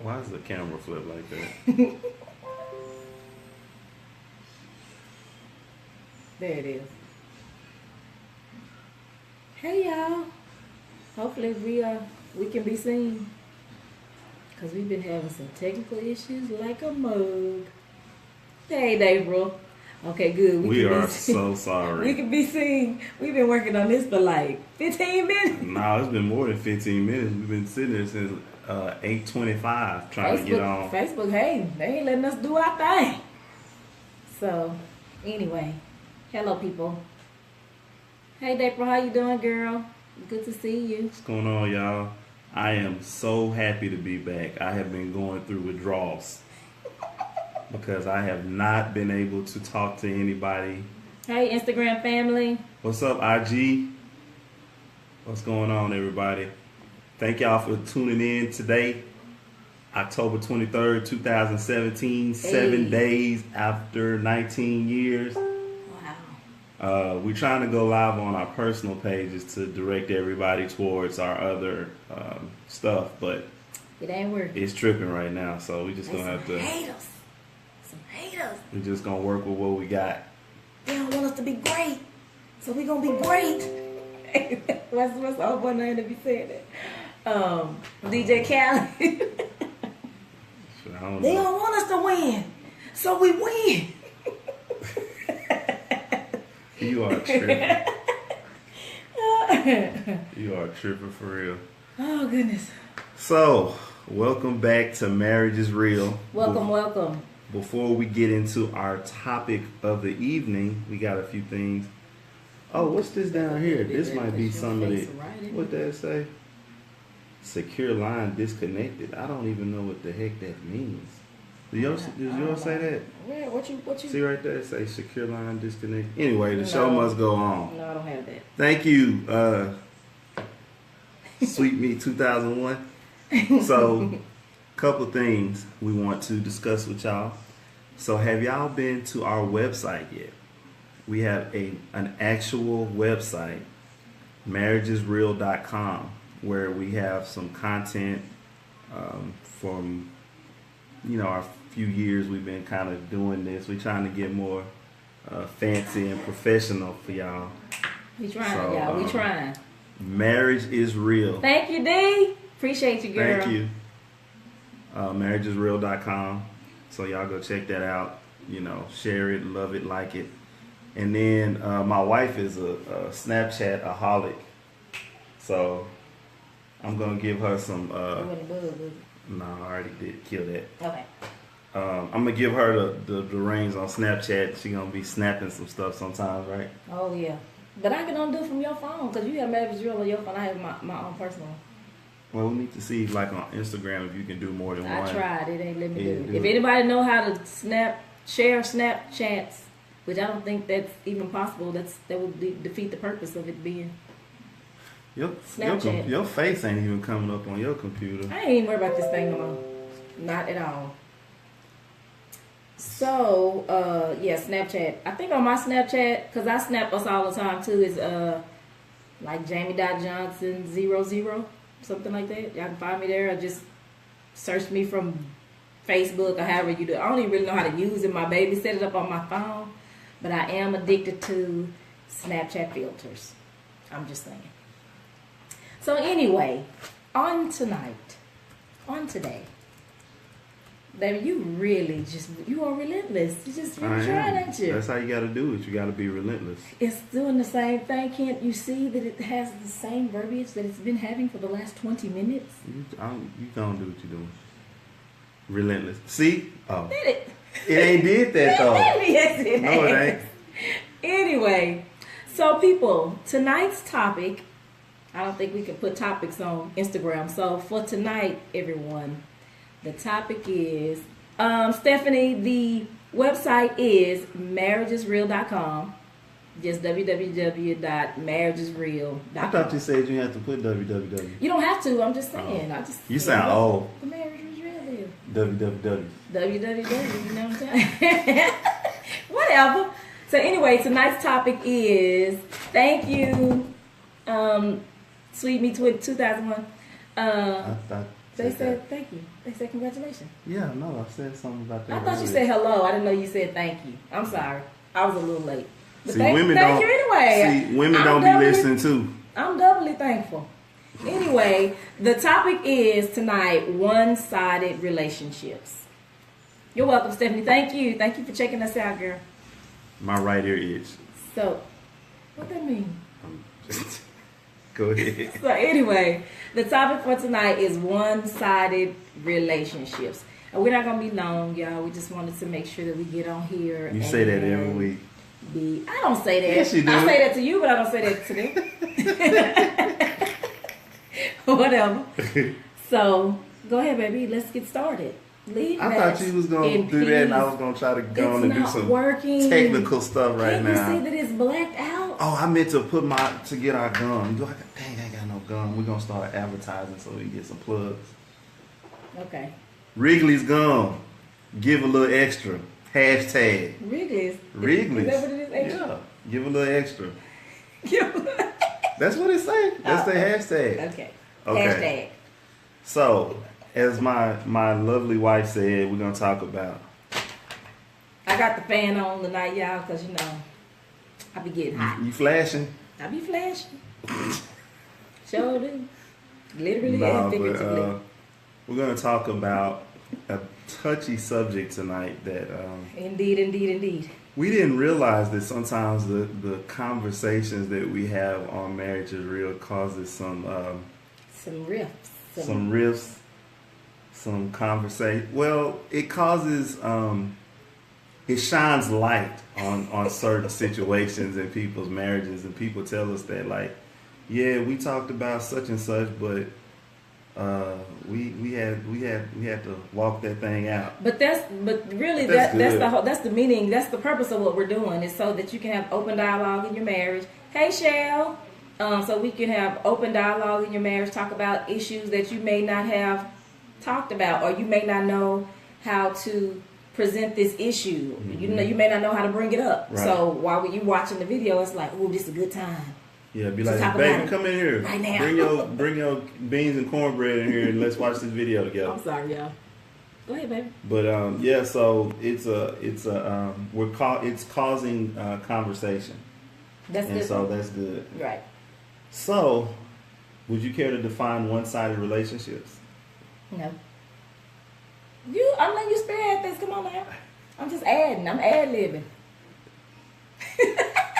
Why does the camera flip like that? There it is. Hey y'all. Hopefully we can be seen. Cause we've been having some technical issues like a mug. Hey April. Okay, good. We are so sorry. We can be seen. We've been working on this for like 15 minutes. No, it's been more than 15 minutes. We've been sitting there since 8:25 trying to get on. Facebook, hey, they ain't letting us do our thing. So, anyway, hello people. Hey April, how you doing, girl? Good to see you. What's going on, y'all? I am so happy to be back. I have been going through withdrawals because I have not been able to talk to anybody. Hey, Instagram family. What's up, IG? What's going on, everybody? Thank y'all for tuning in today, October 23rd, 2017, 7 days after 19 years. Wow. We're trying to go live on our personal pages to direct everybody towards our other stuff, but it ain't working. It's tripping right now, so we just gonna have to. Some haters. We're just gonna work with what we got. They don't want us to be great, so we gonna be great. what's the old boy name to be saying that? DJ Khaled. They don't want us to win, so we win. You are tripping. You are tripping for real. Oh, goodness. So, welcome back to Marriage is Real. Welcome. Before we get into our topic of the evening, we got a few things. Oh, what's this down here? This might be some of the... What that say? Secure line disconnected. I don't even know what the heck that means. Does yours say that? Yeah, what you see right there? It say secure line disconnected. Anyway, the show must go on. No, I don't have that. Thank you, Sweet Me 2001. So, couple things we want to discuss with y'all. So, have y'all been to our website yet? We have an actual website, marriagesreal.com, where we have some content from, our few years we've been kind of doing this. We're trying to get more fancy and professional for y'all. We trying, y'all. We trying. Marriage is Real. Thank you, D. Appreciate you, girl. Thank you. Marriagesreal.com. So y'all go check that out. Share it, love it, like it. And then my wife is a Snapchat-aholic. So I'm going to give her some... No, I already did kill that. Okay. I'm going to give her the reins on Snapchat. She's going to be snapping some stuff sometimes, right? Oh, yeah. But I can only do it from your phone because you have Marriage Real on your phone. I have my own personal one. Well, we need to see, like on Instagram, if you can do more than one. I tried. It ain't let me do it. If anybody know how to share Snapchats, which I don't think that's even possible, that would defeat the purpose of it being Snapchat. Your face ain't even coming up on your computer. I ain't even worried about this thing no more. Not at all. So, Snapchat. I think on my Snapchat, because I snap us all the time too, is like Jamie.Johnson00, something like that. Y'all can find me there or just search me from Facebook or however you do. I don't even really know how to use it. My baby set it up on my phone, but I am addicted to Snapchat filters. I'm just saying. So anyway, on today, baby, you are relentless. You just really trying, ain't you? That's how you got to do it. You got to be relentless. It's doing the same thing. Can't you see that it has the same verbiage that it's been having for the last 20 minutes? You gonna do what you're doing. Relentless. See? Oh. Did it? It ain't did that though. Yes, it No, has. it ain't. Anyway, so people, tonight's topic, I don't think we can put topics on Instagram. So for tonight, everyone, the topic is, Stephanie, the website is marriagesreal.com. Just www.marriagesreal.com. I thought you said you had to put www. You don't have to. I'm just saying. You sound old. The marriage is real. www. www. You know what I'm saying? Whatever. So anyway, tonight's topic is, thank you, Sweet Me 2001. They said thank you. They said congratulations. Yeah, no, I said something about that. I thought you said hello. I didn't know you said thank you. I'm sorry. I was a little late. But See, thank you anyway. See, women don't be listening too. I'm doubly thankful. Anyway, the topic is tonight one-sided relationships. You're welcome, Stephanie. Thank you. Thank you for checking us out, girl. My right ear itch. So, what that mean? Go ahead. So anyway, the topic for tonight is one-sided relationships. And we're not going to be long, y'all. We just wanted to make sure that we get on here. You say that every week. I don't say that. Yes, you do. I say that to you, but I don't say that to them. Whatever. So, go ahead, baby. Let's get started. I thought you was going to do that, and I was going to try to go on and do some technical stuff right now. Can you see that it's blacked out? Oh, I meant to get our gum. You're like, dang, I ain't got no gum. We're going to start advertising so we can get some plugs. Okay. Wrigley's gum. Give a little extra. Hashtag. Wrigley's. Wrigley's. Is that what it is? Extra? Yeah. Give a little extra. That's what it say. That's the hashtag. Okay. Hashtag. So, as my lovely wife said, we're going to talk about. I got the fan on tonight, y'all, because, I be getting hot. You flashing? I be flashing. Sure do. Literally and figuratively. We're going to talk about a touchy subject tonight that... Indeed. We didn't realize that sometimes the conversations that we have on Marriage is Real causes some rifts, some conversation. Well, it causes, it shines light on certain situations in people's marriages, and people tell us that, like, yeah, we talked about such and such, but we had to walk that thing out. But that's the meaning. That's the purpose of what we're doing, is so that you can have open dialogue in your marriage. Hey, Shell. So we can have open dialogue in your marriage, talk about issues that you may not have talked about, or you may not know how to present this issue. Mm-hmm. You may not know how to bring it up. Right. So while you watching the video, it's like, oh, this is a good time. Yeah, be like, baby, come in here right now. Bring your beans and cornbread in here, and let's watch this video together. I'm sorry, y'all. Go ahead, baby. But yeah, so it's causing conversation. That's good. So that's good. Right. So, would you care to define one-sided relationships? No. I'm letting you spare things. Come on now. I'm just adding. I'm ad-libbing.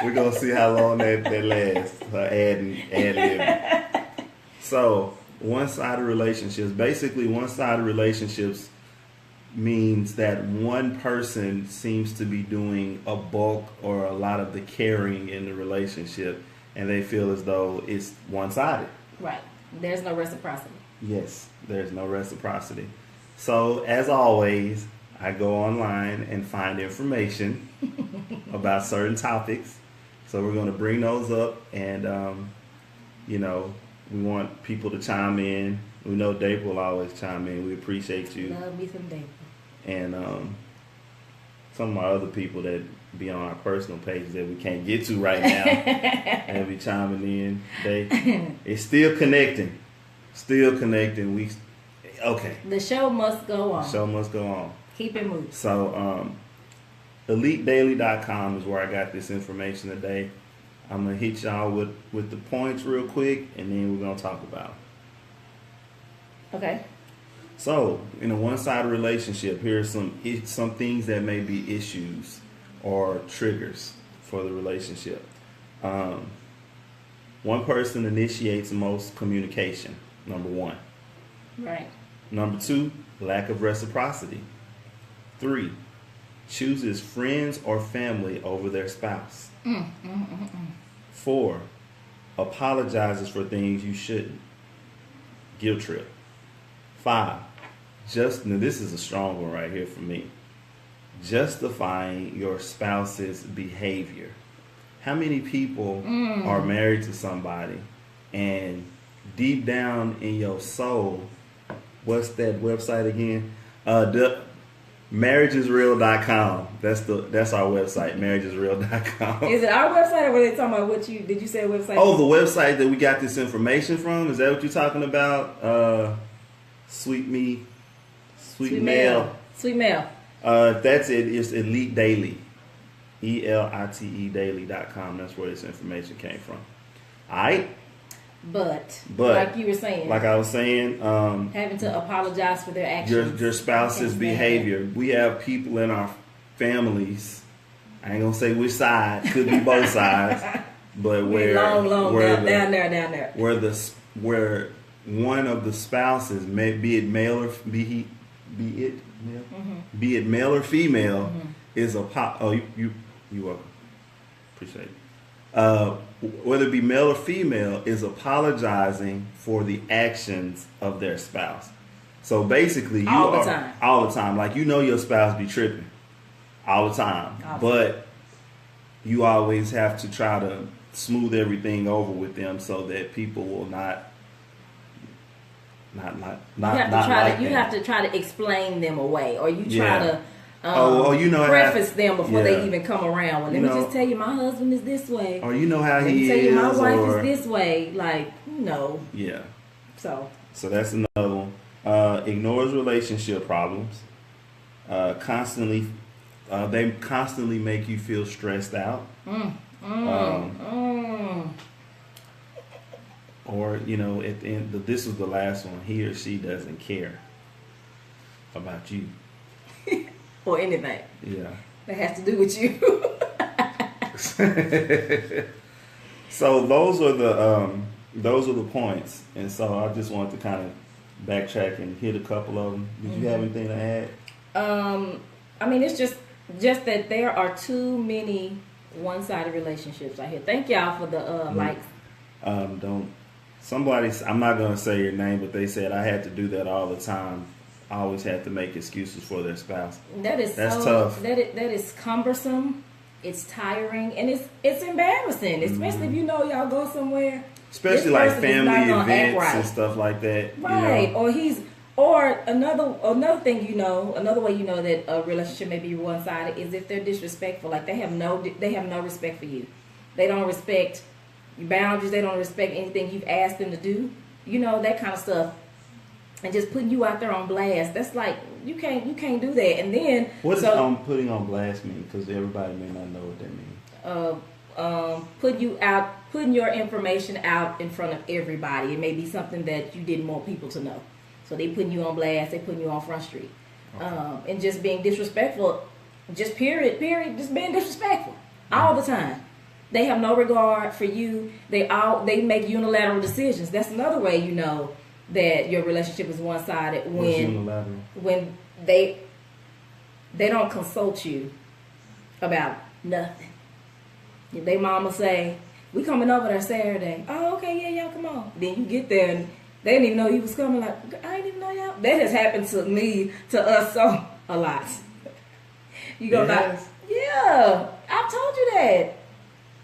We're going to see how long that lasts. Ad-libbing. So, one-sided relationships. Basically, one-sided relationships means that one person seems to be doing a bulk or a lot of the caring in the relationship, and they feel as though it's one-sided. Right. There's no reciprocity. Yes, there's no reciprocity. So, as always, I go online and find information about certain topics. So we're going to bring those up, and, we want people to chime in. We know Dave will always chime in. We appreciate you. Love me some Dave. And some of my other people that be on our personal pages that we can't get to right now and be chiming in. It's still connecting. Okay. The show must go on. Keep it moving. So, EliteDaily.com is where I got this information today. I'm going to hit y'all with the points real quick, and then we're going to talk about it. Okay. So, in a one-sided relationship, here are some things that may be issues or triggers for the relationship. One person initiates most communication, number one. Right. Number two, lack of reciprocity. 3, chooses friends or family over their spouse. 4, apologizes for things you shouldn't. Guilt trip. 5, now this is a strong one right here for me. Justifying your spouse's behavior. How many people are married to somebody and deep down in your soul, what's that website again? MarriageIsReal.com. That's our website, MarriageIsReal.com. Is it our website, or were they talking about did you say a website? Oh, the website that we got this information from? Is that what you're talking about? Sweet Me, Sweet Sweet Mail. Mail. Sweet Mail. That's it. It's Elite Daily. ELITE daily.com. That's where this information came from. All right. But But like you were saying, like I was saying, having to apologize for their actions. your spouse's behavior. We have people in our families. I ain't gonna say which side. Could be both sides. But where long where down there. Where one of the spouses, be it male or be it male or female, is a pop. Oh, you welcome. Appreciate it. Whether it be male or female, is apologizing for the actions of their spouse. So basically, all the time. Like, you know, your spouse be tripping all the time, Awesome. but you always have to try to smooth everything over with them so that people will not you have to try to explain them away, or you try to preface them before they even come around. Well, let me just tell you, my husband is this way, or you know how let he me tell you, my is, wife or is this way. Like, yeah. So that's another one. Ignores relationship problems. Constantly, they constantly make you feel stressed out. Or, at the end, this was the last one. He or she doesn't care about you. or anything. Yeah. That has to do with you. So those are the points, and so I just wanted to kind of backtrack and hit a couple of them. Did you have anything to add? I mean, it's just that there are too many one-sided relationships out here. Thank y'all for the likes. I'm not gonna say your name, but they said I had to do that all the time. I always had to make excuses for their spouse. That's tough. That is cumbersome. It's tiring, and it's embarrassing, especially if y'all go somewhere. Especially like family events and stuff like that. Right. Or another thing, another way that a relationship may be one-sided is if they're disrespectful. Like they have no respect for you. They don't respect your boundaries. They don't respect anything you've asked them to do. That kind of stuff. And just putting you out there on blast. That's like you can't do that. And then what does putting on blast mean? Because everybody may not know what that means. Putting your information out in front of everybody. It may be something that you didn't want people to know. So they putting you on blast. They putting you on Front Street. Okay. And just being disrespectful. Just period. Just being disrespectful all the time. They have no regard for you. They make unilateral decisions. That's another way that your relationship is one-sided when they don't consult you about nothing. If they mama say, "We coming over there Saturday." Oh, okay, yeah, y'all come on. Then you get there and they didn't even know you was coming. Like, I didn't even know y'all. That has happened to us so a lot. You go back, yeah, I've told you that.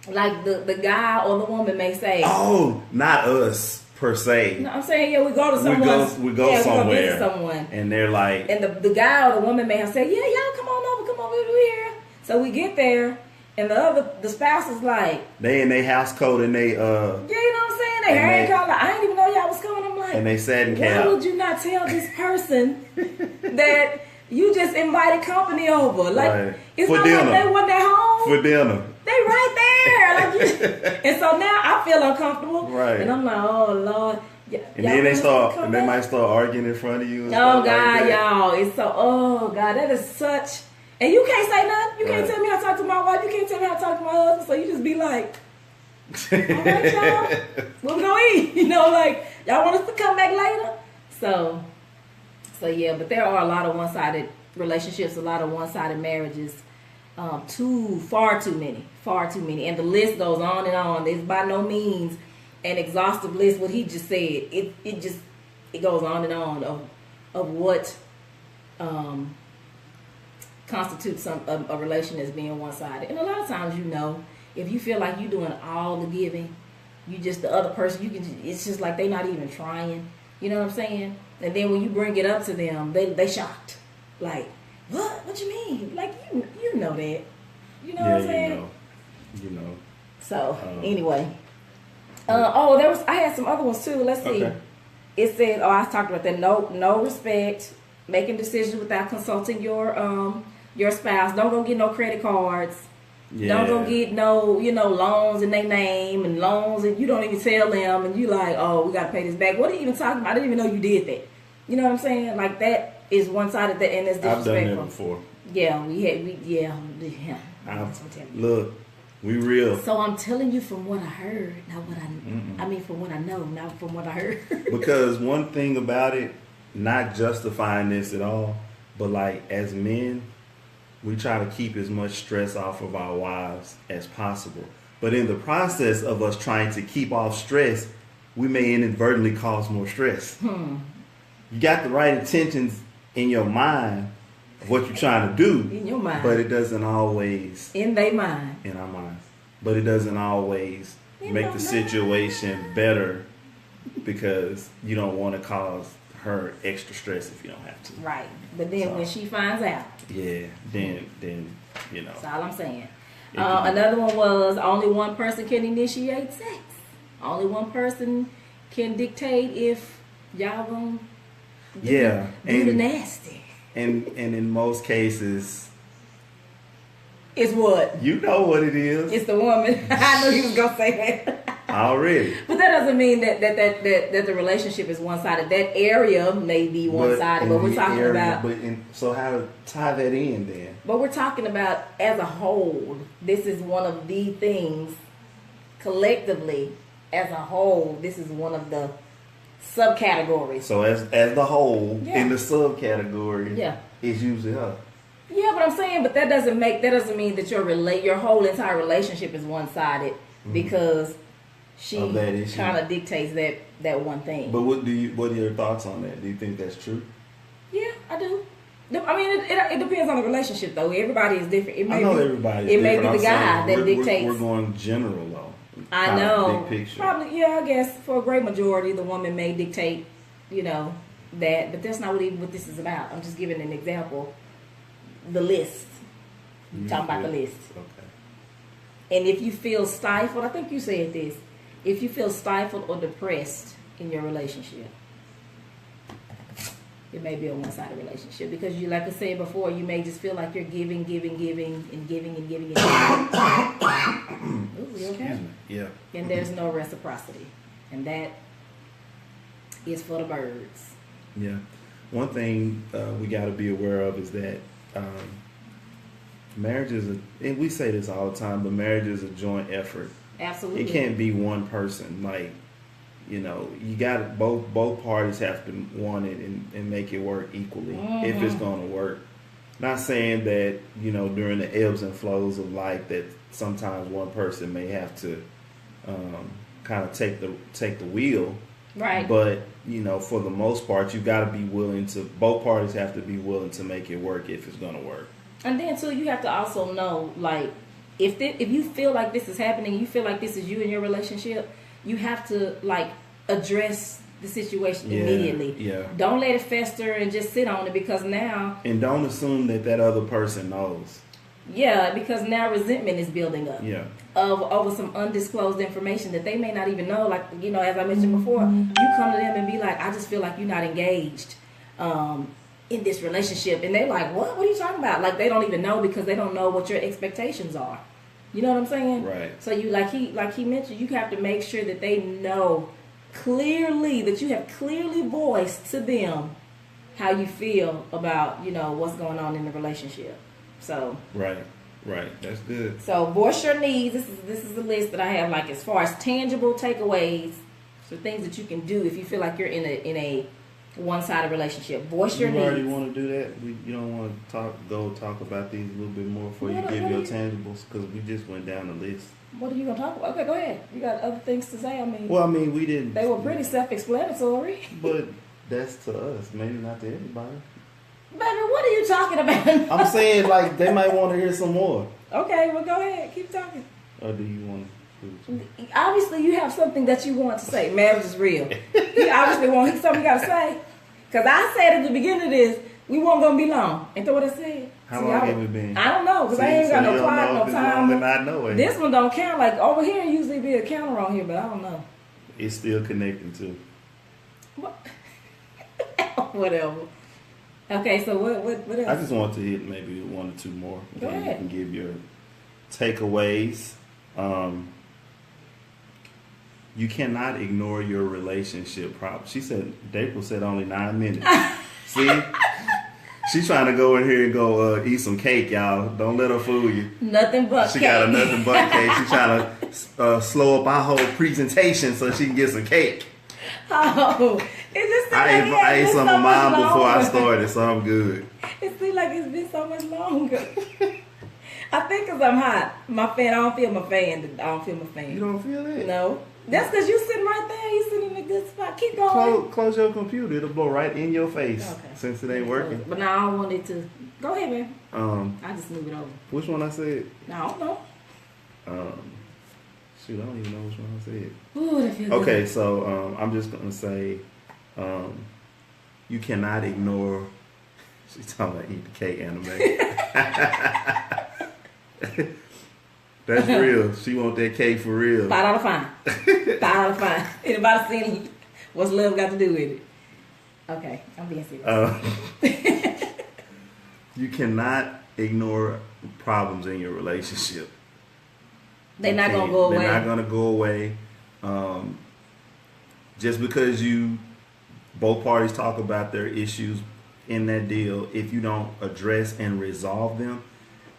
Like the guy or the woman may say, "Oh, not us per se." No, I'm saying, we go to someone. We go somewhere. We go visit someone, and they're like, and the guy or the woman may have said, "Yeah, y'all come over here." So we get there, and the spouse is like, they in their house coat and they yeah, you know what I'm saying? They hair color. Like, I didn't even know y'all was coming. I'm like, and they sat in cap. Why would you not tell this person that you just invited company over? Like, it's not like they wasn't at home for dinner. They right there. And so now I feel uncomfortable. Right. And I'm like, oh Lord. And then they might start arguing in front of you. And oh God, y'all. It's so, oh God, that is such. And you can't say nothing. You can't tell me how to talk to my wife. You can't tell me how to talk to my husband. So you just be like, all right, y'all. What we gonna eat? Like, y'all want us to come back later? So yeah, but there are a lot of one-sided relationships, a lot of one-sided marriages. Far too many, and the list goes on and on. It's by no means an exhaustive list. What he just said, it goes on and on of what constitutes a relation as being one-sided. And a lot of times, if you feel like you're doing all the giving, the other person, it's just like they're not even trying. You know what I'm saying? And then when you bring it up to them, they shocked, like. What you mean? Like, you know that. You know what I'm saying? You know. So, anyway. I had some other ones too. Let's see. it says, oh, I talked about that. No respect, making decisions without consulting your spouse. Don't go get no credit cards. Yeah. Don't go get no, loans in their name and loans and you don't even tell them and you like, oh, we gotta pay this back. What are you even talking about? I didn't even know you did that. You know what I'm saying? Like that is one sided that and it's disrespectful. I've done that before. Yeah, Look, we real. So I'm telling you from what I heard, not what I mean from what I know, not from what I heard. Because one thing about it, not justifying this at all, but like as men, we try to keep as much stress off of our wives as possible. But in the process of us trying to keep off stress, we may inadvertently cause more stress. You got the right intentions in your mind of what you're trying to do. In your mind. But it doesn't always. In their mind. In our minds. But it doesn't always make the situation better because you don't want to cause her extra stress if you don't have to. Right. But then when she finds out. Yeah. Then That's all I'm saying. Another one was only one person can initiate sex. Only one person can dictate if y'all gonna do the nasty. And in most cases, it's what? You know what it is. It's the woman. I knew he was gonna say that. Already. But that doesn't mean that the relationship is one sided. That area may be one sided, but we're talking about. So how to tie that in then? But we're talking about as a whole. This is one of the things collectively as a whole. This is one of the subcategories. So as the whole in the subcategory, it's usually her. Yeah, but I'm saying, but that doesn't mean that your whole entire relationship is one sided because she kind of dictates that one thing. But what are your thoughts on that? Do you think that's true? Yeah, I do. I mean, it depends on the relationship though. Everybody is different. Everybody. It may be the guy that dictates. We're going general though. I know. Big picture. Probably, I guess for a great majority, the woman may dictate, that. But that's not what this is about. I'm just giving an example. The list. Talking about the list. Okay. And if you feel stifled, I think you said this. If you feel stifled or depressed in your relationship, it may be a one-sided relationship because you, like I said before, you may just feel like you're giving, and giving. Ooh, you okay? Yeah. And there's no reciprocity, and that is for the birds. Yeah. One thing we got to be aware of is that marriage is and we say this all the time, but marriage is a joint effort. Absolutely. It can't be one person. Like, you got both parties have to want it and make it work equally if it's going to work. Not saying that, during the ebbs and flows of life that sometimes one person may have to kind of take the wheel. Right. But, for the most part, you got to be willing to, both parties have to be willing to make it work if it's going to work. And then, too, you have to also know, like, if you feel like this is happening, you feel like this is you in your relationship, you have to, like, address the situation immediately. Yeah. Don't let it fester and just sit on it because now... And don't assume that other person knows. Yeah, because now resentment is building up. Yeah. Over some undisclosed information that they may not even know. Like, as I mentioned before, you come to them and be like, I just feel like you're not engaged in this relationship. And they're like, what? What are you talking about? Like, they don't even know because they don't know what your expectations are. You know what I'm saying? Right. So you, like he mentioned, you have to make sure that they know clearly, that you have clearly voiced to them how you feel about, what's going on in the relationship. So right, that's good. So voice your needs. This is the list that I have. Like as far as tangible takeaways, so things that you can do if you feel like you're in a one-sided relationship. Voice your needs. You already want to do that. You don't want to talk about these a little bit more before you give your tangibles because we just went down the list. What are you gonna talk about? Okay, go ahead. You got other things to say? We didn't. They were pretty self-explanatory. But that's to us, maybe not to everybody. Baby, what are you talking about? I'm saying, like, they might want to hear some more. Okay, well, go ahead. Keep talking. Or do you want to? Obviously, you have something that you want to say. Marriage is real. You obviously want something you got to say. Because I said at the beginning of this, we weren't going to be long. Ain't that what I said? How long have we been? I don't know, because I ain't got no clock, no time. I know it. This one don't count. Like, over here, usually be a counter on here, but I don't know. It's still connecting, too. Whatever. Okay, so what I else? just want to hit maybe one or two more. Go Then you ahead. can give your takeaways. You cannot ignore your relationship problem. She said, April said only 9 minutes. See? She's trying to go in here and go eat some cake, y'all. Don't let her fool you. Nothing but She cake. got a nothing but cake. She's trying to slow up our whole presentation so she can get some cake. Oh, it just seems I like ate it's some so of much mine before I longer. started, so I'm good. It seems like it's been so much longer. I think 'cause I'm hot. My fan, I don't feel my fan. I don't feel my fan. You don't feel it? No. That's because you sitting right there. You sitting in a good spot. Keep going. Close your computer. It'll blow right in your face Okay. since it ain't working. But now I don't want it to. Go ahead, man. I just move it over. Which one I said? No, I don't know. Shoot, I don't even know which one I said. Ooh, that feels Okay, good. so I'm just gonna say, you cannot ignore. She's talking about eat the cake anime. That's real. She want that cake for real. $5 fine. $5 fine. Anybody seen what's love got to do with it? Okay, I'm being serious. You cannot ignore problems in your relationship. They're not You gonna can't. go away. They're not gonna go away. Just because both parties talk about their issues in that deal, if you don't address and resolve them,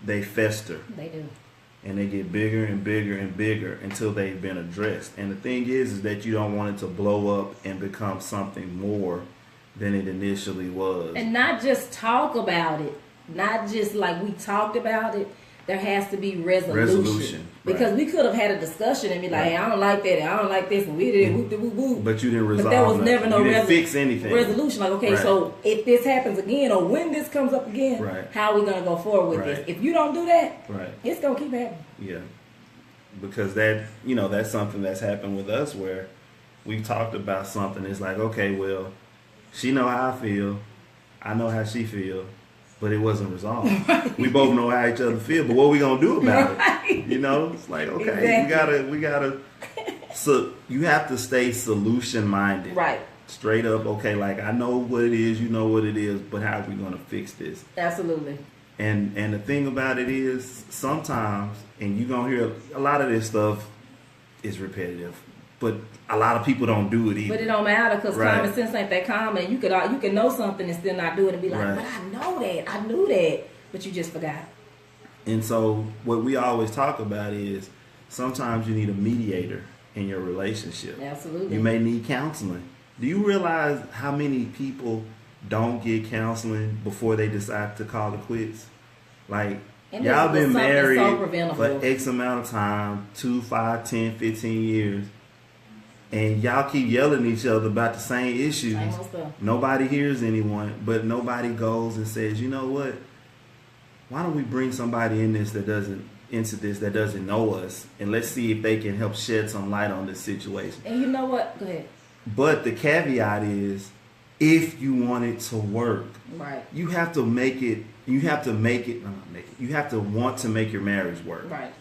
they fester. They do. And they get bigger and bigger and bigger until they've been addressed. And the thing is that you don't want it to blow up and become something more than it initially was. And not just talk about it. Not just like we talked about it. There has to be resolution. Because right. we could have had a discussion and be like, Right. hey, I don't like that. I don't like this. And we did whoop de whoop whoop. But you didn't resolve But there was nothing. never no you didn't fix anything. resolution. Like, okay, Right. so if this happens again or when this comes up again, Right. how are we going to go forward with Right. this? If you don't do that, Right. it's going to keep happening. Yeah. Because that's something that's happened with us where we talked about something. It's like, okay, well, she know how I feel. I know how she feel. But it wasn't resolved. We both know how each other feel, but what we gonna do about it? You know, it's like, okay, Exactly. we gotta. So you have to stay solution minded, Right. Straight up. Okay, like I know what it is, you know what it is, but how are we gonna fix this? Absolutely. And the thing about it is, sometimes, and you're gonna hear a lot of this stuff is repetitive, but a lot of people don't do it either. But it don't matter because Right. common sense ain't that common. You could know something and still not do it and be like, Right. but I know that. I knew that. But you just forgot. And so what we always talk about is sometimes you need a mediator in your relationship. Absolutely. You may need counseling. Do you realize how many people don't get counseling before they decide to call it quits? Like, And y'all this been was something married so preventable. for X amount of time, 2, 5, 10, 15 years, and y'all keep yelling at each other about the same issues. Same old stuff. Nobody hears anyone, but nobody goes and says, you know what? Why don't we bring somebody into this that doesn't know us, and let's see if they can help shed some light on this situation. And you know what? Go ahead. But the caveat is, if you want it to work, Right. you have to make it. You have to make it. No, not make it. You have to want to make your marriage work. Right.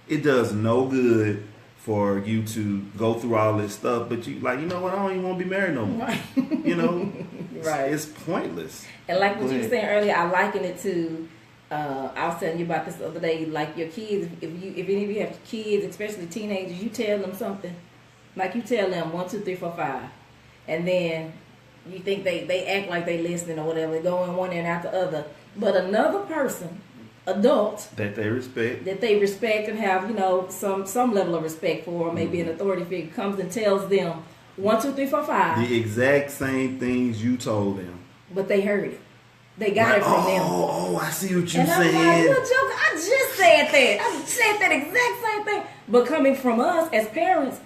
It does no good for you to go through all this stuff, but you like, you know what? I don't even want to be married no more. Right. You know, Right. It's pointless. And like what Go you were ahead. saying earlier, I liken it to. I was telling you about this the other day. Like your kids, if any of you have kids, especially teenagers, you tell them something. Like you tell them 1, 2, 3, 4, 5, and then you think they act like they listening or whatever. They go in one ear and out the other. But another person, adult, That they respect. that they respect and have, some level of respect for, or maybe an authority figure, comes and tells them 1, 2, 3, 4, 5, The exact same things you told them. but they heard it. They got Like, it from them. oh, I see what you're And I'm like, saying. you a joker. I just said that. I said that exact same thing. But coming from us as parents,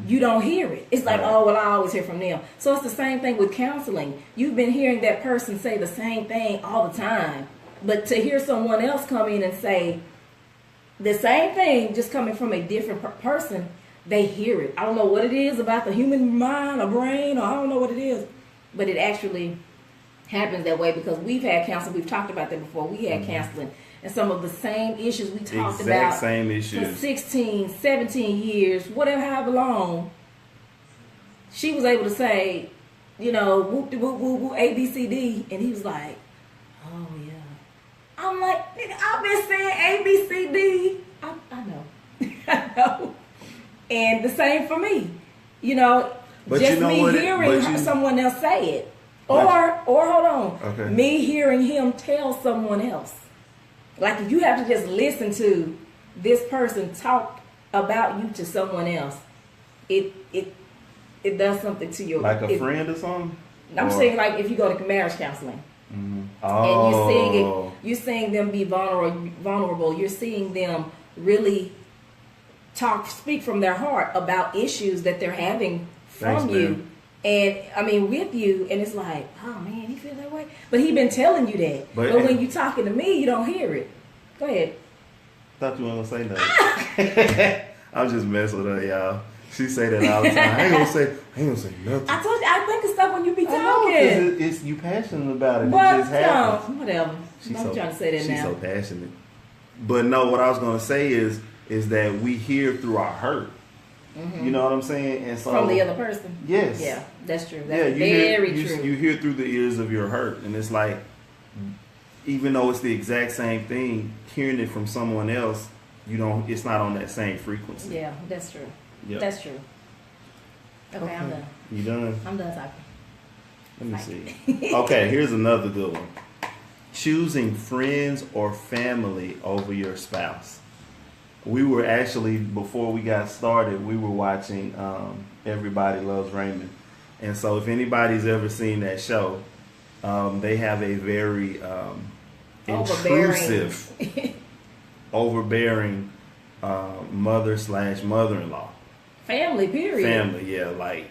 you don't hear it. It's like, Right. oh, well, I always hear from them. So it's the same thing with counseling. You've been hearing that person say the same thing all the time. But to hear someone else come in and say the same thing, just coming from a different person, they hear it. I don't know what it is about the human mind or brain, or I don't know what it is. But it actually happens that way because we've had counseling. We've talked about that before. We had counseling. And some of the same issues we talked Exact about same for issues. 16, 17 years, whatever, however long, she was able to say, you know, whoop de whoop whoop whoop A B C D, and he was like, oh yeah. I'm like, nigga, I've been saying A B C D. I know, I know. And the same for me, you know. But just you know me what hearing someone else say it, or hold on, okay. me hearing him tell someone else. Like if you have to just listen to this person talk about you to someone else, it does something to your like a friend or something. I'm saying like if you go to marriage counseling. Mm-hmm. Oh. And you're seeing them be vulnerable. You're seeing them really speak from their heart about issues that they're having from you. And I mean, with you, and it's like, oh man, he feel that way. But he been telling you that. But when you talking to me, you don't hear it. Go ahead. Thought you weren't gonna say nothing. I'm just messing with her, y'all. She say that all the time. I ain't gonna say nothing. I told you I think of stuff when you be talking. I know, it's you passionate about it. But it just happens. No, whatever. I'm trying to say that she's now. so passionate. But no, what I was gonna say is that we hear through our hurt. Mm-hmm. You know what I'm saying? And so from the other person. Yes. Yeah, that's true. That's very true. You hear through the ears of your hurt, and it's like, even though it's the exact same thing, hearing it from someone else, it's not on that same frequency. Yeah, that's true. Yep. That's true. Okay, I'm done. You done? I'm done talking. Let me see. Okay, here's another good one. Choosing friends or family over your spouse. We were actually, before we got started, we were watching Everybody Loves Raymond. And so if anybody's ever seen that show, they have a very intrusive, overbearing mother/mother-in-law. Family, period. Family, yeah, like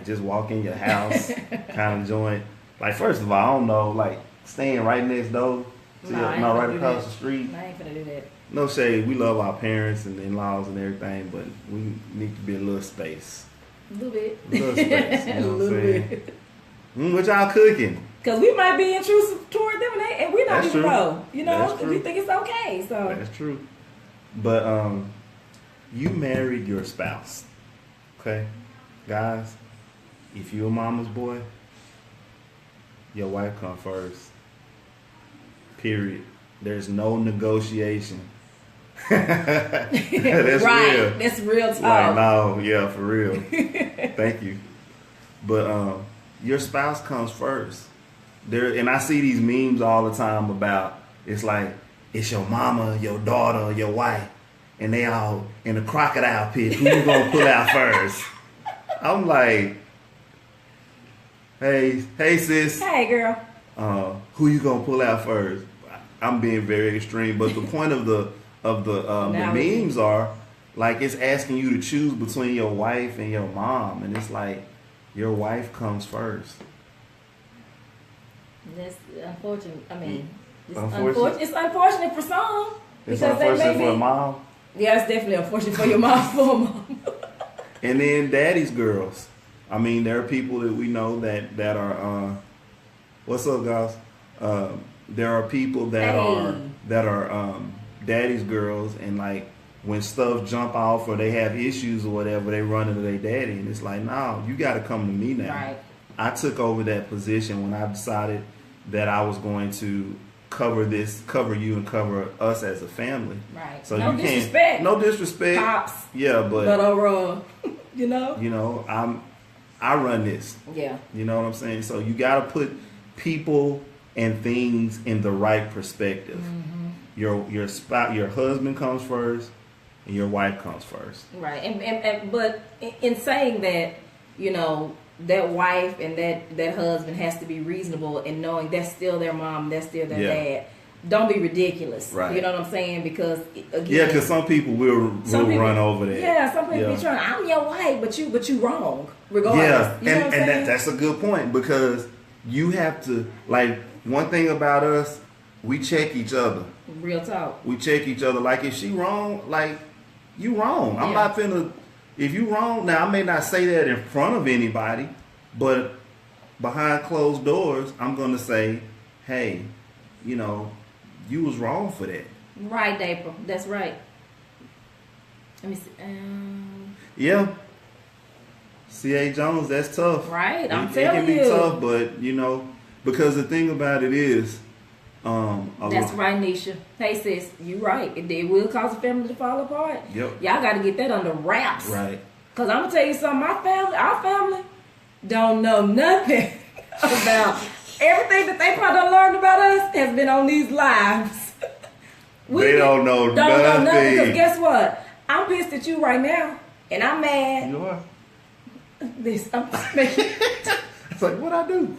just walk in your house, kind of joint. Like, first of all, I don't know, like staying right next door, right across the street. I ain't gonna do that. No shade, we love our parents and in-laws and everything, but we need to be a little space. A little bit. A little space, you know a what little I'm saying? bit. What y'all cooking? Because we might be intrusive toward them, and we don't even know. You know, That's true. we think it's okay. So That's true. But you married your spouse, okay, guys. If you're a mama's boy, your wife come first. Period. There's no negotiation. That's right. real. That's real talk. Like, no, yeah, for real. Thank you. But your spouse comes first. And I see these memes all the time about, it's like, it's your mama, your daughter, your wife, and they all in a crocodile pit. Who you gonna pull out first? I'm like, hey sis. Hey girl. Who you gonna pull out first? I'm being very extreme, but the point of the memes are like, it's asking you to choose between your wife and your mom, and it's like your wife comes first. That's unfortunate. I mean, it's unfortunate for some. It's because unfortunate for a mom. Yeah, it's definitely unfortunate for your mom. For a mom. And then daddy's girls. I mean, there are people that we know that are. What's up, guys? There are people that are daddy's girls, and like when stuff jump off or they have issues or whatever, they run into their daddy, and it's like, no, you got to come to me now. Right. I took over that position when I decided that I was going to cover you and cover us as a family. Right. So no you disrespect. No disrespect. Pops. Yeah, but you know. You know, I run this. Yeah. You know what I'm saying? So you got to put people and things in the right perspective. Mm-hmm. Your spouse, your husband comes first, and your wife comes first. Right. And but in saying that, you know, that wife and that husband has to be reasonable in knowing that's still their mom, that's still their dad. Don't be ridiculous. Right. You know what I'm saying? Because again, because some people will run over that. Yeah, some people be trying. I'm your wife, but you wrong. Regardless. Yeah, you know and that's a good point, because you have to, like, one thing about us, we check each other. Real talk. We check each other. Like, if she wrong, like, you wrong. I'm not finna. If you wrong, now I may not say that in front of anybody, but behind closed doors, I'm gonna say, hey, you know, you was wrong for that. Right, April. That's right. Let me see. Yeah. C.A. Jones, that's tough. Right, I'm It telling can be you. tough, but you know, because the thing about it is, That's right, Nisha. Hey, sis, you right. It will cause a family to fall apart. Yep. Y'all got to get that under wraps. Right. Because I'm going to tell you something. Our family, don't know nothing about everything that they probably learned about us has been on these lives. They don't know nothing. Because guess what? I'm pissed at you right now. And I'm mad. You are. It's like, what I do?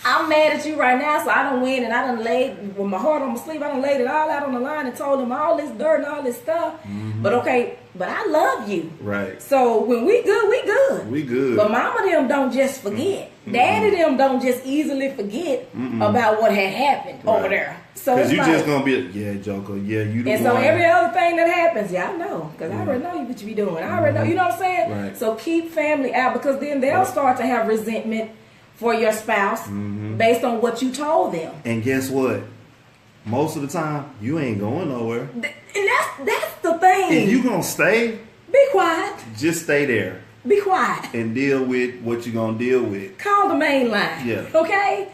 I'm mad at you right now, so I done went and I done laid, with my heart on my sleeve, I done laid it all out on the line and told him all this dirt and all this stuff. Mm-hmm. But okay, but I love you. Right. So when we good, we good. We good. But mama them don't just forget. Mm-hmm. Daddy them don't just easily forget about what had happened over there. So because you like, just gonna be, yeah, Joker, yeah, you the and one. so every other thing that happens, yeah, I know, because I already know what you be doing. I already know, you know what I'm saying? Right. So keep family out, because then they'll start to have resentment for your spouse based on what you told them. And guess what? Most of the time, you ain't going nowhere. And that's the thing. If you gonna stay, be quiet. just stay there Be quiet. and deal with what you gonna deal with. Call the main line. Yeah. Okay?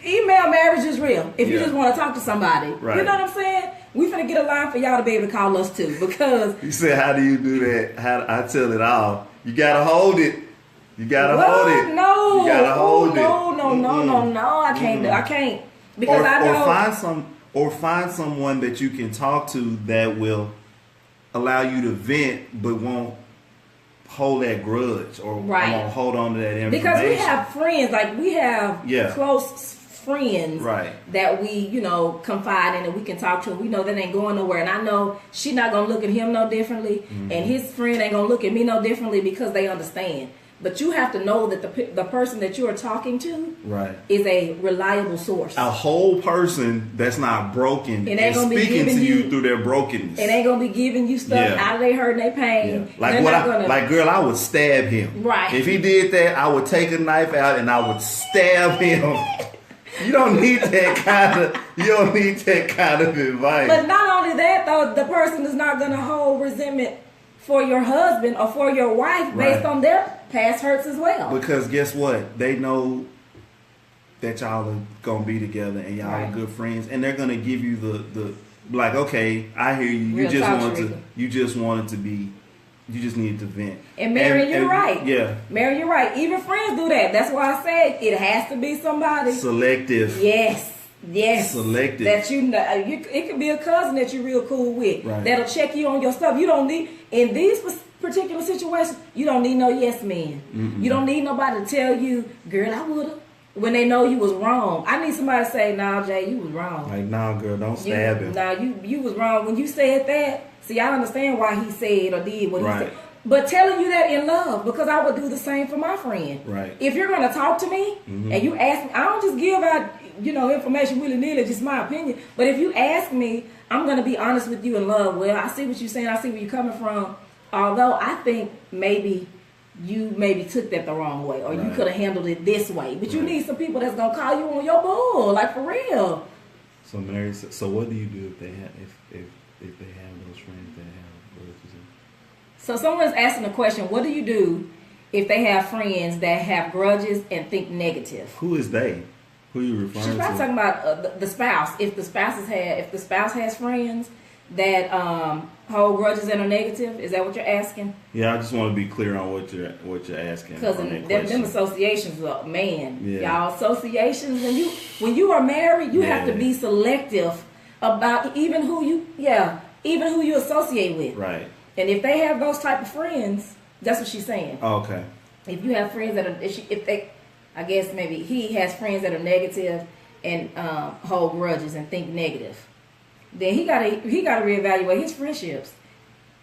Email marriage is real. If you Yeah. just want to talk to somebody. Right. You know what I'm saying? We finna get a line for y'all to be able to call us too. Because You said, how do you do that? How I tell it all. You gotta hold it. You gotta hold it. No. You gotta hold it. No. I can't do. I can't. Because I know. Or find someone that you can talk to that will allow you to vent, but won't hold that grudge or won't hold on to that information. Because we have friends, like we have Yeah. close friends that we, you know, confide in and we can talk to. We know that ain't going nowhere. And I know she not going to look at him no differently. And his friend ain't going to look at me no differently because they understand. But you have to know that the person that you are talking to is a reliable source. A whole person that's not broken is speaking to you through their brokenness. And ain't gonna be giving you stuff out of their hurt and their pain. Yeah. Like girl, I would stab him. Right. If he did that, I would take a knife out and I would stab him. You don't need that kind of advice. But not only that though, the person is not gonna hold resentment for your husband or for your wife based on their past hurts as well. Because guess what? They know that y'all are gonna be together and y'all are good friends, and they're gonna give you the like, okay, I hear you. You just needed to vent. And Mary, you're right. Yeah. Mary, you're right. Even friends do that. That's why I said it has to be somebody selective. Yes. Selective. That it could be a cousin that you're real cool with. That'll check you on your stuff. You don't need, in these particular situations, you don't need no yes men. You don't need nobody to tell you, girl, I would've, when they know you was wrong. I need somebody to say, nah, Jay, you was wrong. Like, nah, girl, don't stab him. Nah, you was wrong. When you said that, see, I understand why he said or did what he said. But telling you that in love, because I would do the same for my friend. Right. If you're going to talk to me and you ask me, I don't just give out, information willy-nilly, just my opinion. But if you ask me, I'm going to be honest with you in love. Well, I see what you're saying. I see where you're coming from. Although I think maybe you took that the wrong way, or you could have handled it this way. But you need some people that's going to call you on your bull, like for real. So Mary, so what do you do if they have those friends that have grudges? So someone's asking the question, what do you do if they have friends that have grudges and think negative? Who is they? Who are you referring to? She's probably talking about the spouse. If the spouse has friends that hold grudges and are negative, is that what you're asking? Yeah, I just want to be clear on what you're asking. Because them associations, y'all associations. When you are married, you have to be selective about even who you associate with. Right. And if they have those type of friends, that's what she's saying. Oh, okay. If you have friends that are, I guess maybe he has friends that are negative and hold grudges and think negative, then he gotta reevaluate his friendships.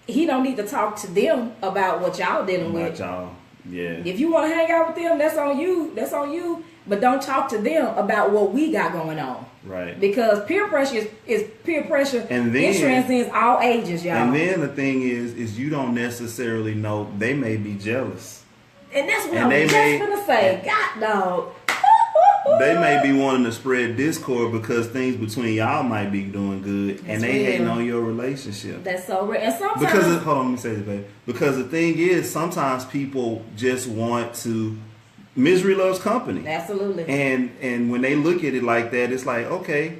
He don't need to talk to them about what y'all dealing with. Y'all, yeah. If you want to hang out with them, that's on you. That's on you. But don't talk to them about what we got going on. Right. Because peer pressure is peer pressure. And then, it transcends all ages, y'all. And then the thing is you don't necessarily know, they may be jealous. And that's what I was just gonna say. God, dog. they may be wanting to spread discord because things between y'all might be doing good, and they hating on your relationship. That's so real. And sometimes Because hold on, let me say this, baby. Because the thing is, sometimes people just want to. Misery loves company. Absolutely. And when they look at it like that, it's like, okay.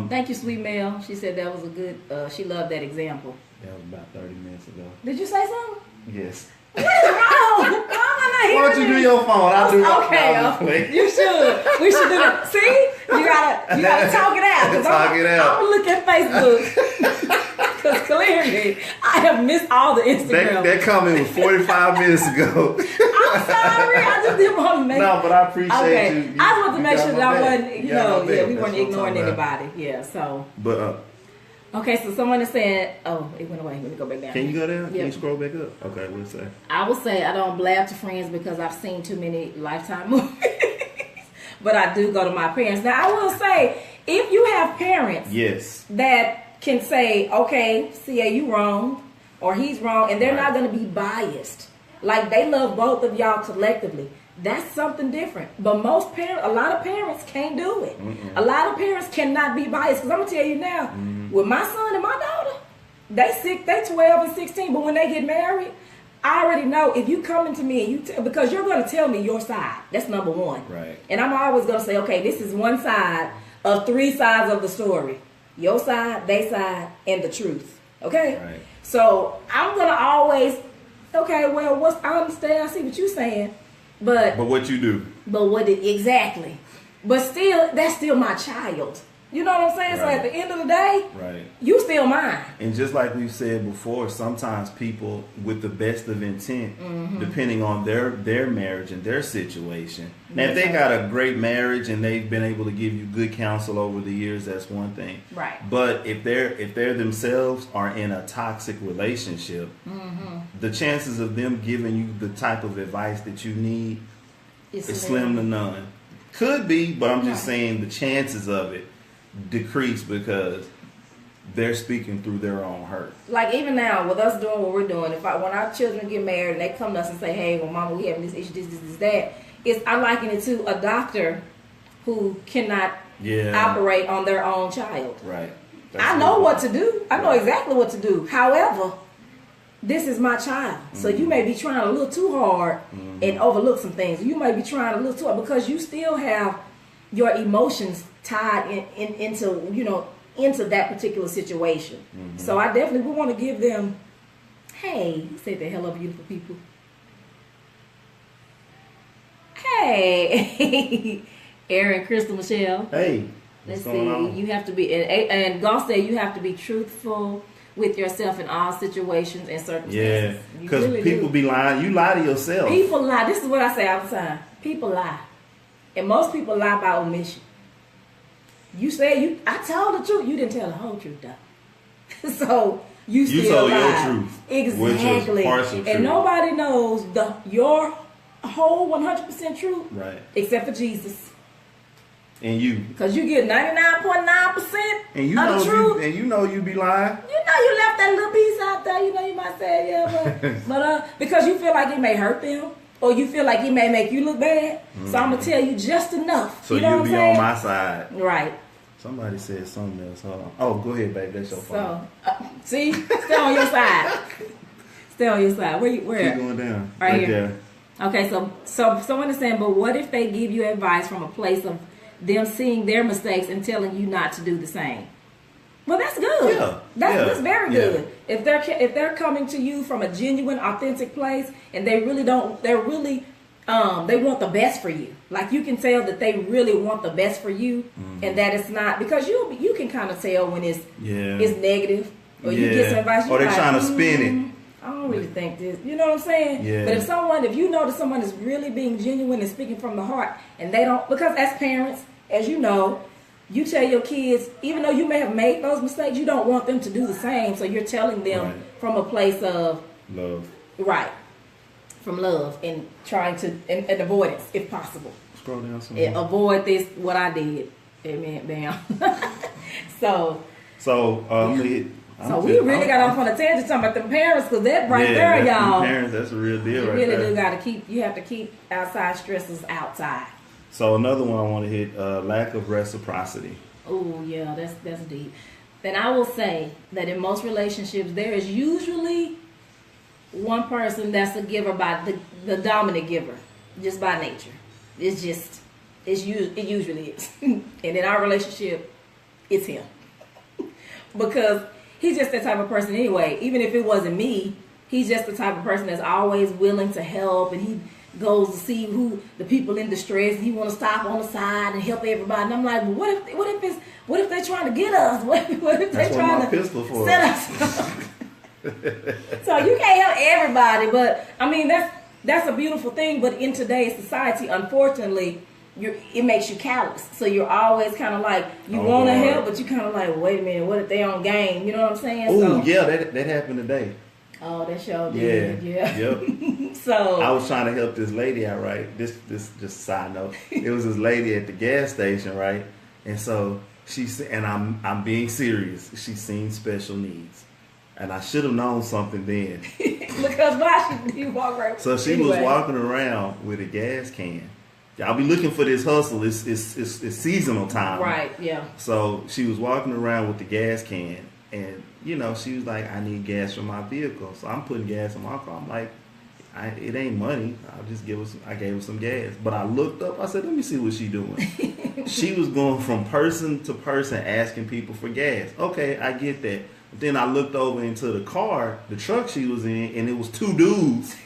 Thank you, sweet Mel. She said that was a good. She loved that example. That was about 30 minutes ago. Did you say something? Yes. What is wrong? Why don't you do your phone? I'll do my Okay, you should. We should do that. See, you gotta talk it out. Talk it out. I'm gonna look at Facebook because clearly I have missed all the Instagram. That comment was 45 minutes ago. I'm sorry. I just didn't want to make. No, but I appreciate you. I want to make sure that I wasn't. We That's weren't what I'm ignoring talking about. anybody. Yeah. So. But Okay, so someone is saying, oh, it went away. Let me go back down. can you go down? Can Yep. you scroll back up? Okay, what's that? I would say I don't blab to friends because I've seen too many Lifetime movies. But I do go to my parents. Now, I will say, if you have parents Yes. that can say, okay, CA, you wrong, or he's wrong, and they're Right. not going to be biased. Like, they love both of y'all collectively. That's something different. But most parents, a lot of parents can't do it. A lot of parents cannot be biased. Because I'm going to tell you now, with my son and my daughter, they 12 and 16, but when they get married, I already know if you come to me and you because you're going to tell me your side. That's number one. Right. And I'm always going to say, okay, this is one side of three sides of the story. Your side, they side, and the truth. Okay? Right. So I'm going to always, okay, well, I understand. I see what you're saying. But what you do? Exactly? But still, that's still my child. You know what I'm saying? Right. So at the end of the day, Right. you still mine. And just like we said before, sometimes people with the best of intent, depending on their marriage and their situation. Now, if they got a great marriage and they've been able to give you good counsel over the years, that's one thing. Right. But if they're themselves are in a toxic relationship, the chances of them giving you the type of advice that you need is slim to none. Could be, but I'm just saying the chances of it decrease because they're speaking through their own hurt. Like even now, with us doing what we're doing, when our children get married and they come to us and say, "Hey, well, Mama, we having this issue, this, that," I liken it to a doctor who cannot operate on their own child. Right. I know what to do. I know exactly what to do. However, this is my child. So you may be trying a little too hard and overlook some things. You may be trying a little too hard because you still have your emotions tied into that particular situation. So I definitely would want to give them, hey, say the hello, beautiful people. Hey, Aaron, Crystal, Michelle. Hey, Let's what's going on? You have to be, and God said you have to be truthful with yourself in all situations and circumstances. Yeah, because people be lying. You lie to yourself. People lie. This is what I say all the time. People lie. And most people lie by omission. You say I told the truth. You didn't tell the whole truth though. So you still told lie. your truth. Exactly. Which is partial and truth. nobody knows your whole 100% truth. Right. Except for Jesus. And you. Because you get 99.9% of the truth. And you know you be lying. You know you left that little piece out there. You know you might say, yeah, but because you feel like it may hurt them. Or you feel like it may make you look bad. So I'm going to tell you just enough. So you know you'll what be I'm saying? on my side. Right. Somebody said something else. Hold on. Oh, go ahead, baby. That's your phone. So, see? Stay on your side. Stay on your side. Where? Keep going down. Right here. Okay, so someone is saying, but what if they give you advice from a place of them seeing their mistakes and telling you not to do the same? Well, that's good. Yeah. That's very good. If they're coming to you from a genuine, authentic place, and they really they want the best for you. Like you can tell that they really want the best for you, and that it's not because you can kind of tell when it's negative, or you get some advice, or they're trying to spin it. I don't really think this. You know what I'm saying? Yeah. But if you know that someone is really being genuine and speaking from the heart, and they don't, because as parents, as you know, you tell your kids, even though you may have made those mistakes, you don't want them to do the same. So you're telling them from a place of love. Right. From love and trying to, and avoidance if possible. Scroll down some more. Avoid this, what I did. Amen. Bam. So So we really got off on a tangent talking about the parents, because that right there, y'all. Parents, that's a real deal, you right really there. do got to keep. You have to keep outside stresses outside. So another one I want to hit: lack of reciprocity. Oh yeah, that's deep. Then I will say that in most relationships, there is usually one person that's a giver by the dominant giver, just by nature. It usually is. And in our relationship, it's him. Because he's just that type of person anyway. Even if it wasn't me, he's just the type of person that's always willing to help, and he goes to see who the people in distress. He want to stop on the side and help everybody. And I'm like, well, what if they're trying to get us? What if they're trying to set us? So you can't help everybody, but I mean that's a beautiful thing. But in today's society, unfortunately, it makes you callous. So you're always kind of like, you want to help, but you kind of like, wait a minute, what if they on game? You know what I'm saying? Oh yeah, that happened today. Oh, that sure did. Yeah. Yep. So I was trying to help this lady out, right? This just a side note. It was this lady at the gas station, right? And so I'm being serious. She's seen special needs, and I should have known something then. Because why should you walk right? So she was walking around with a gas can. Y'all be looking for this hustle. It's seasonal time. Right. Yeah. So she was walking around with the gas can, and she was like, "I need gas for my vehicle." So I'm putting gas in my car. I'm like, it ain't money. I gave her some gas. But I looked up. I said, let me see what she doing. She was going from person to person asking people for gas. Okay, I get that. But then I looked over into the car, the truck she was in, and it was two dudes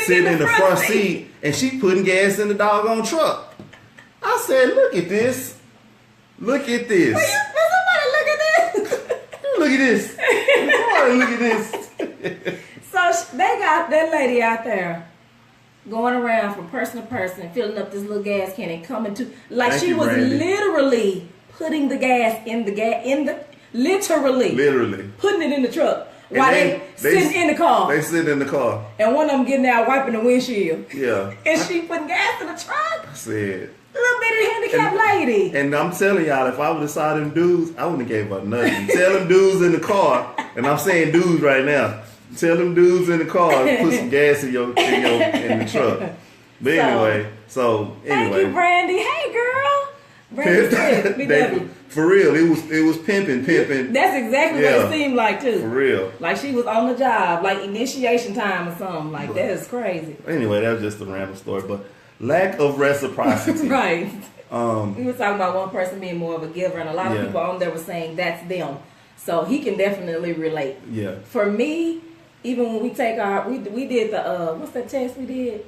sitting in the front seat, and she putting gas in the doggone truck. I said, look at this. Look at this. Will somebody look at this? Look at this. Somebody look at this. So they got that lady out there going around from person to person, filling up this little gas can and coming to, like she was literally putting the gas in the literally putting it in the truck while they sitting in the car. They sitting in the car. And one of them getting out wiping the windshield. Yeah. And she putting gas in the truck. I said, little bitty handicapped lady. And I'm telling y'all, if I would have saw them dudes, I wouldn't have gave her nothing. Tell them dudes in the car, and I'm saying dudes right now. Tell them dudes in the car, put some gas in the truck. But anyway, thank you, Brandy. Hey, girl. Brandy said, we love you. For real, it was pimping. That's exactly what it seemed like too. For real. Like she was on the job, like initiation time or something. Like that is crazy. Anyway, that was just a random story, but lack of reciprocity. Right. We were talking about one person being more of a giver, and a lot of people on there were saying that's them. So he can definitely relate. Yeah. For me, even when we take we did the what's that test we did?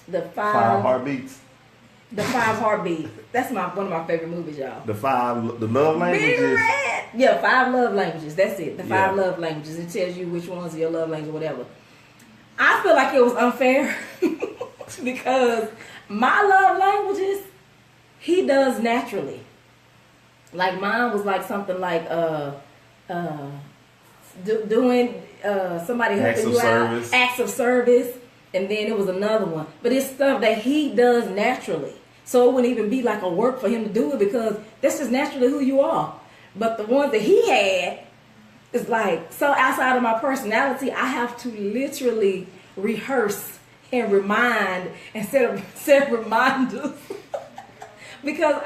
The five heartbeats. The 5 heartbeats. That's one of my favorite movies, y'all. The love languages. Yeah, 5 love languages. That's it. The 5 love languages. It tells you which one's your love language or whatever. I feel like it was unfair because my love languages, he does naturally. Like mine was like something like doing somebody helping you out, acts of service, and then it was another one. But it's stuff that he does naturally. So it wouldn't even be like a work for him to do it because that's just naturally who you are. But the ones that he had is like so outside of my personality, I have to literally rehearse and remind and set reminders because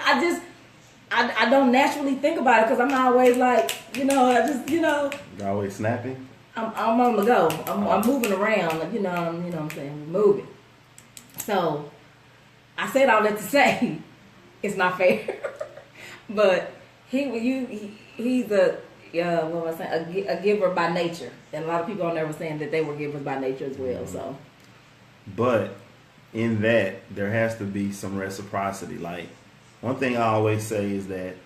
I don't naturally think about it because I'm always like, You're always snapping? I'm on the go. I'm moving around, what I'm saying, moving. So I said all that to say it's not fair. But he's a giver by nature. And a lot of people on there were saying that they were givers by nature as well. So but in that there has to be some reciprocity. Like one thing I always say is that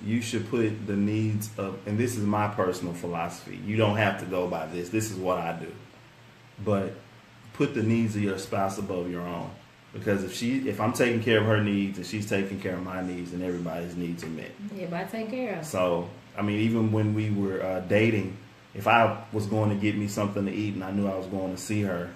you should put the needs of, and this is my personal philosophy. You don't have to go by this. This is what I do. But put the needs of your spouse above your own. Because if I'm taking care of her needs and she's taking care of my needs, then everybody's needs are met. Everybody take care of. So, I mean, even when we were dating, if I was going to get me something to eat and I knew I was going to see her,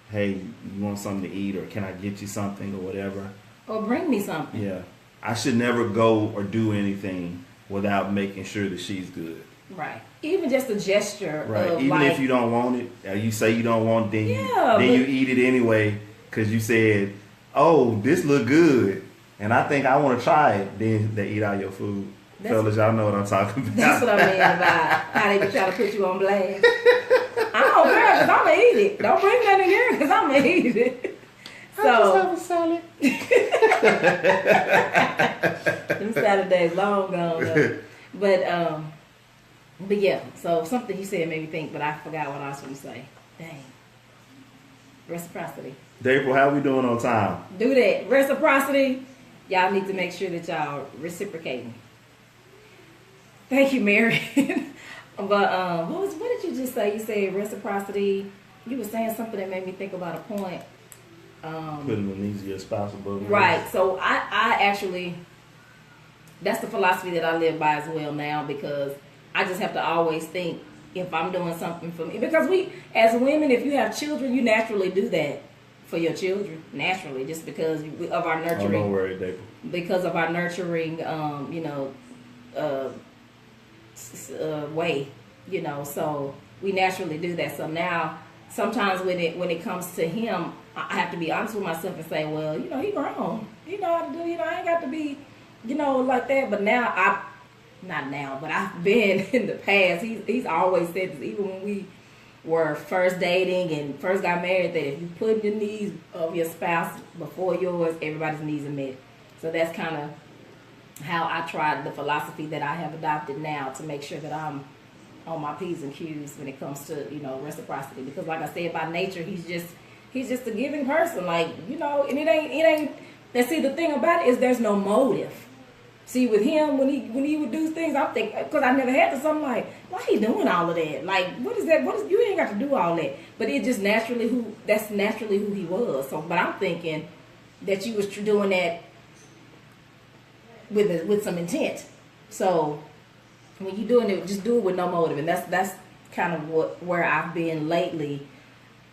hey, you want something to eat or can I get you something or whatever? Or bring me something. Yeah. I should never go or do anything without making sure that she's good. Right. Even just a gesture. Right. Of Even like, if you don't want it, you say you don't want it, Yeah, then but- you eat it anyway because you said, "Oh, this look good," and I think I want to try it. Then they eat all your food. Fellas, y'all know what I'm talking about. That's what I mean about how they be trying to put you on blast. I don't care because I'm going to eat it. Don't bring that in here because I'm going to eat it. So, I just have a salad. them Saturdays long gone. Though. But yeah, so something you said made me think, but I forgot what I was going to say. Dang. Reciprocity. April, how we doing on time? Do that. Reciprocity. Y'all need to make sure that y'all reciprocating. Thank you, Mary. But what did you just say? You said reciprocity. You were saying something that made me think about a point. Putting the needs of your spouse above yours. Right. So I actually, that's the philosophy that I live by as well now, because I just have to always think if I'm doing something for me. Because we, as women, if you have children, you naturally do that for your children. Naturally, just because of our nurturing. Oh, don't worry, April. Because of our nurturing, way, so we naturally do that. So now, sometimes when it comes to him, I have to be honest with myself and say, well, he grown. He know how to do. I ain't got to be, like that. But now not now, but I've been in the past. He's always said this, even when we were first dating and first got married, that if you put the needs of your spouse before yours, everybody's needs are met. So that's kind of how I tried the philosophy that I have adopted now to make sure that I'm on my P's and Q's when it comes to, reciprocity. Because like I said, by nature, he's just a giving person. Like, and it ain't, and see, the thing about it is there's no motive. See, with him, when he would do things, I'm thinking, because I never had this, I'm like, why he doing all of that? Like, what is that? You ain't got to do all that. But it just that's naturally who he was. So, but I'm thinking that you was doing that with some intent. So when you're doing it, just do it with no motive, and that's kind of where I've been lately.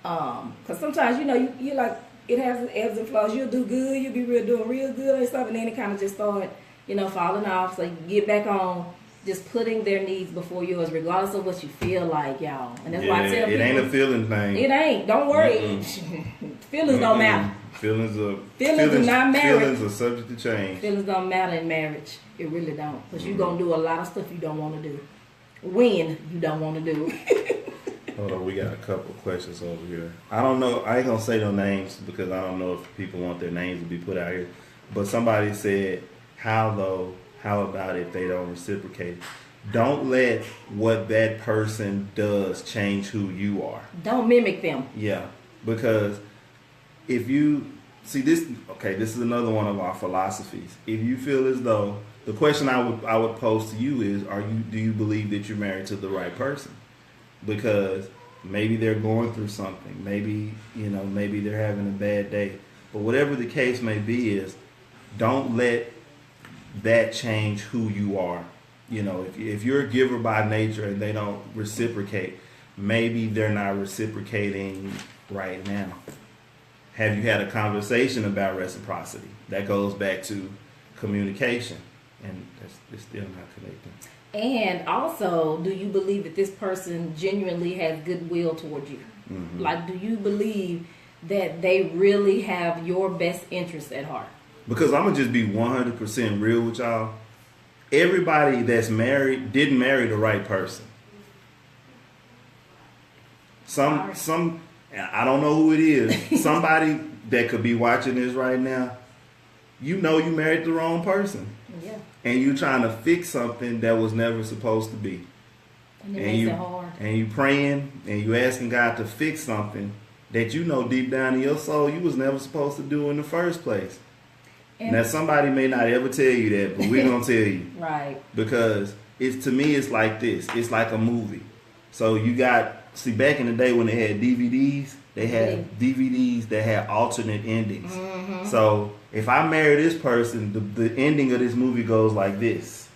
Because sometimes you like, it has ebbs and flows. You'll do good, you'll be doing real good and stuff, and then it kind of just start falling off. So you get back on just putting their needs before yours, regardless of what you feel like, y'all. And that's why I tell people, it ain't a feeling thing. It ain't. Don't worry. Feelings don't matter. Feelings do not matter. Feelings are subject to change. Feelings don't matter in marriage. It really don't. Because you're going to do a lot of stuff you don't want to do. When you don't want to do. Hold on, we got a couple questions over here. I don't know. I ain't going to say no names because I don't know if people want their names to be put out here. But somebody said, how about if they don't reciprocate? Don't let what that person does change who you are. Don't mimic them. Yeah, because if you see this, this is another one of our philosophies. If you feel as though, the question I would pose to you is, do you believe that you're married to the right person? Because maybe they're going through something. Maybe they're having a bad day. But whatever the case may be, is don't let that change who you are. If you're a giver by nature and they don't reciprocate, maybe they're not reciprocating right now. Have you had a conversation about reciprocity? That goes back to communication, and it's still not connecting. And also, do you believe that this person genuinely has goodwill towards you? Mm-hmm. Like, do you believe that they really have your best interests at heart? Because I'm going to just be 100% real with y'all. Everybody that's married didn't marry the right person. Some I don't know who it is. Somebody that could be watching this right now, you married the wrong person. Yeah. And you trying to fix something that was never supposed to be. And it makes it hard. And you praying and you asking God to fix something that deep down in your soul you was never supposed to do in the first place. And now somebody may not ever tell you that, but we're gonna tell you. Right. Because to me it's like this. It's like a movie. So you got, back in the day when they had DVDs, they had DVDs that had alternate endings. Mm-hmm. So if I marry this person, the ending of this movie goes like this.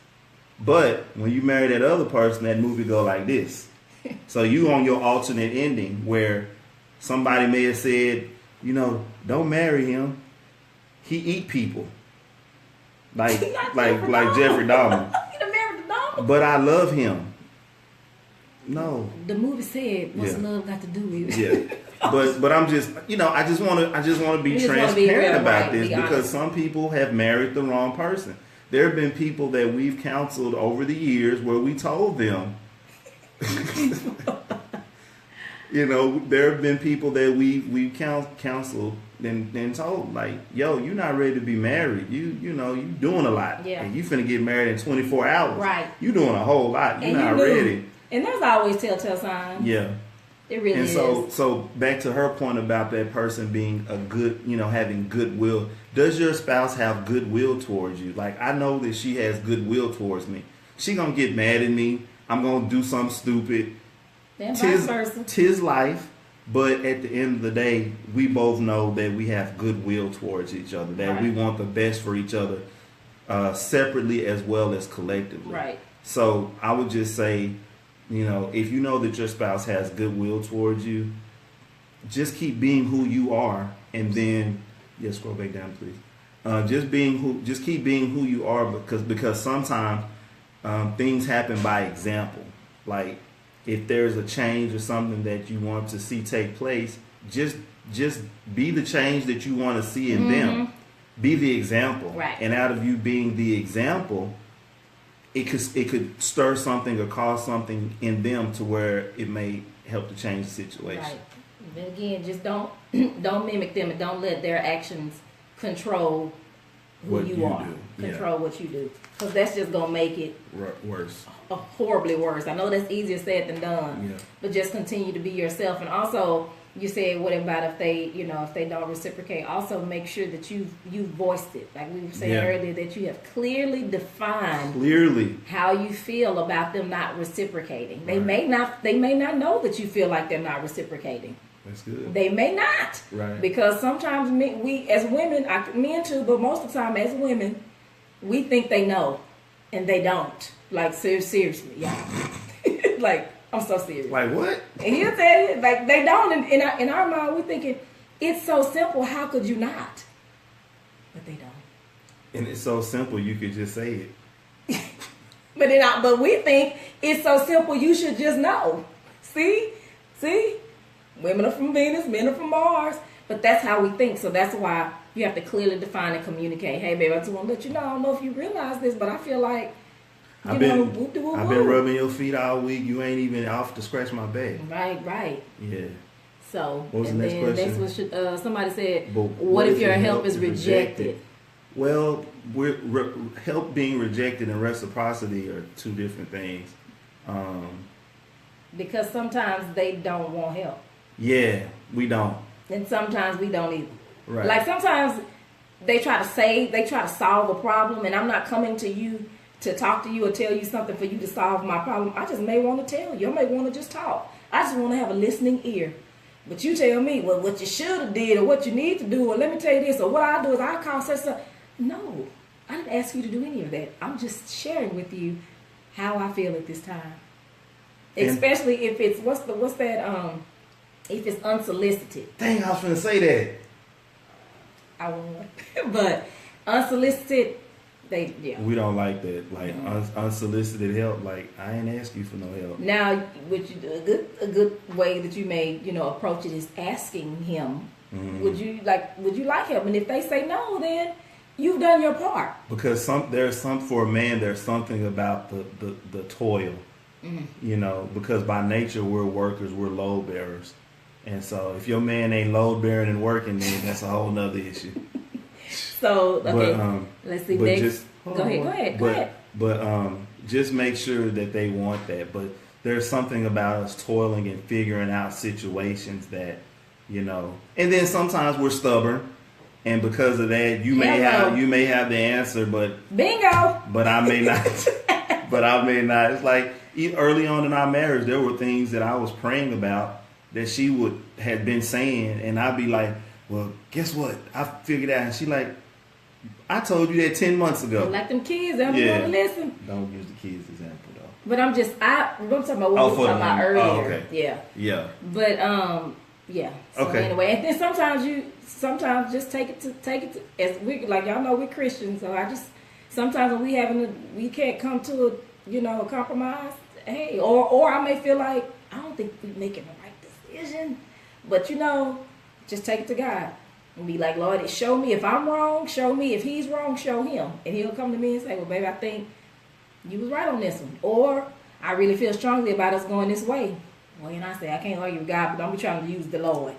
But when you marry that other person, that movie go like this. So you on your alternate ending where somebody may have said, don't marry him. He eat people. Like Jeffrey Dahmer. But I love him. No. The movie said, "What's Yeah. love got to do with it?" Yeah. But I'm just, I just want to be You just wanna transparent be real, about right, this be because honest. some people have married the wrong person. There have been people that we've counseled over the years where we told them, there have been people that we counseled and told like, yo, you're not ready to be married. You doing a lot. Yeah. And you finna get married in 24 hours. Right. You doing a whole lot. You're And not you knew. ready. And there's always telltale signs. Yeah. It really And is. so back to her point about that person being a good, having goodwill. Does your spouse have goodwill towards you? Like, I know that she has goodwill towards me. She gonna get mad at me. I'm gonna do something stupid. Then vice versa. Tis life. But at the end of the day, we both know that we have goodwill towards each other. That we want the best for each other, separately as well as collectively. Right. So I would just say, if you know that your spouse has goodwill towards you, just keep being who you are, and then scroll back down, please. Just keep being who you are, because sometimes things happen by example. Like if there's a change or something that you want to see take place, just be the change that you want to see in them. Be the example, right? And out of you being the example, it could stir something or cause something in them to where it may help to change the situation. Right. And again, just don't mimic them and don't let their actions control who What you you are. do. Control what you do, because that's just gonna make it worse. Horribly worse. I know that's easier said than done. Yeah. But just continue to be yourself. And also, you said, what about if they don't reciprocate? Also, make sure that you voiced it, like we were saying earlier, that you have clearly defined how you feel about them not reciprocating. They may not know that you feel like they're not reciprocating. That's good. They may not, right? Because sometimes we as women, men too, but most of the time as women, we think they know, and they don't. Like seriously, yeah. Like I'm so serious. Like what? And he'll tell you, like they don't. And in our mind, we're thinking it's so simple. How could you not? But they don't. And it's so simple, you could just say it. But we think it's so simple. You should just know. See, women are from Venus, men are from Mars. But that's how we think. So that's why you have to clearly define and communicate. Hey, babe, I just want to let you know. I don't know if you realize this, but I feel like I've been rubbing your feet all week. You ain't even off to scratch my back. Right. Yeah. So, what was the next question? Next one somebody said, what if your help is rejected? Well, help being rejected and reciprocity are two different things. Because sometimes they don't want help. Yeah, we don't. And sometimes we don't either. Right. Like sometimes they try to solve a problem, and I'm not coming to you to talk to you or tell you something for you to solve my problem. I just may want to tell you. I may want to just talk. I just want to have a listening ear. But you tell me, well, what you should have did or what you need to do, or let me tell you this, or what I do is I call such a... No, I didn't ask you to do any of that. I'm just sharing with you how I feel at this time. Especially if it's, if it's unsolicited. Dang, I was going to say that. I won't. But unsolicited... We don't like that. Like unsolicited help. Like I ain't ask you for no help. Now, a good way that you may approach it is asking him. Mm-hmm. Would you like help? And if they say no, then you've done your part. Because for a man, there's something about the toil. Mm-hmm. Because by nature we're workers, we're load bearers, and so if your man ain't load bearing and working, then that's a whole nother issue. So okay, let's see. Next, go ahead. But just make sure that they want that. But there's something about us toiling and figuring out situations that, and then sometimes we're stubborn, and because of that, you may have the answer, but bingo. But I may not. It's like early on in our marriage, there were things that I was praying about that she had been saying, and I'd be like, well, guess what? I figured out. And she like, I told you that 10 months ago. Like them kids, they don't want to listen. Don't use the kids example though. But I'm talking about what we were talking about earlier. Oh, okay. Yeah. But yeah. So anyway, and then sometimes just take it to as we like y'all know we're Christians, so sometimes when we can't come to a compromise. hey, or I may feel like I don't think we're making the right decision, but just take it to God and be like, Lord, show me if I'm wrong, show me if he's wrong, show him, and he'll come to me and say, well, baby, I think you was right on this one, or I really feel strongly about us going this way. Well, I say I can't argue with God, but don't be trying to use the Lord,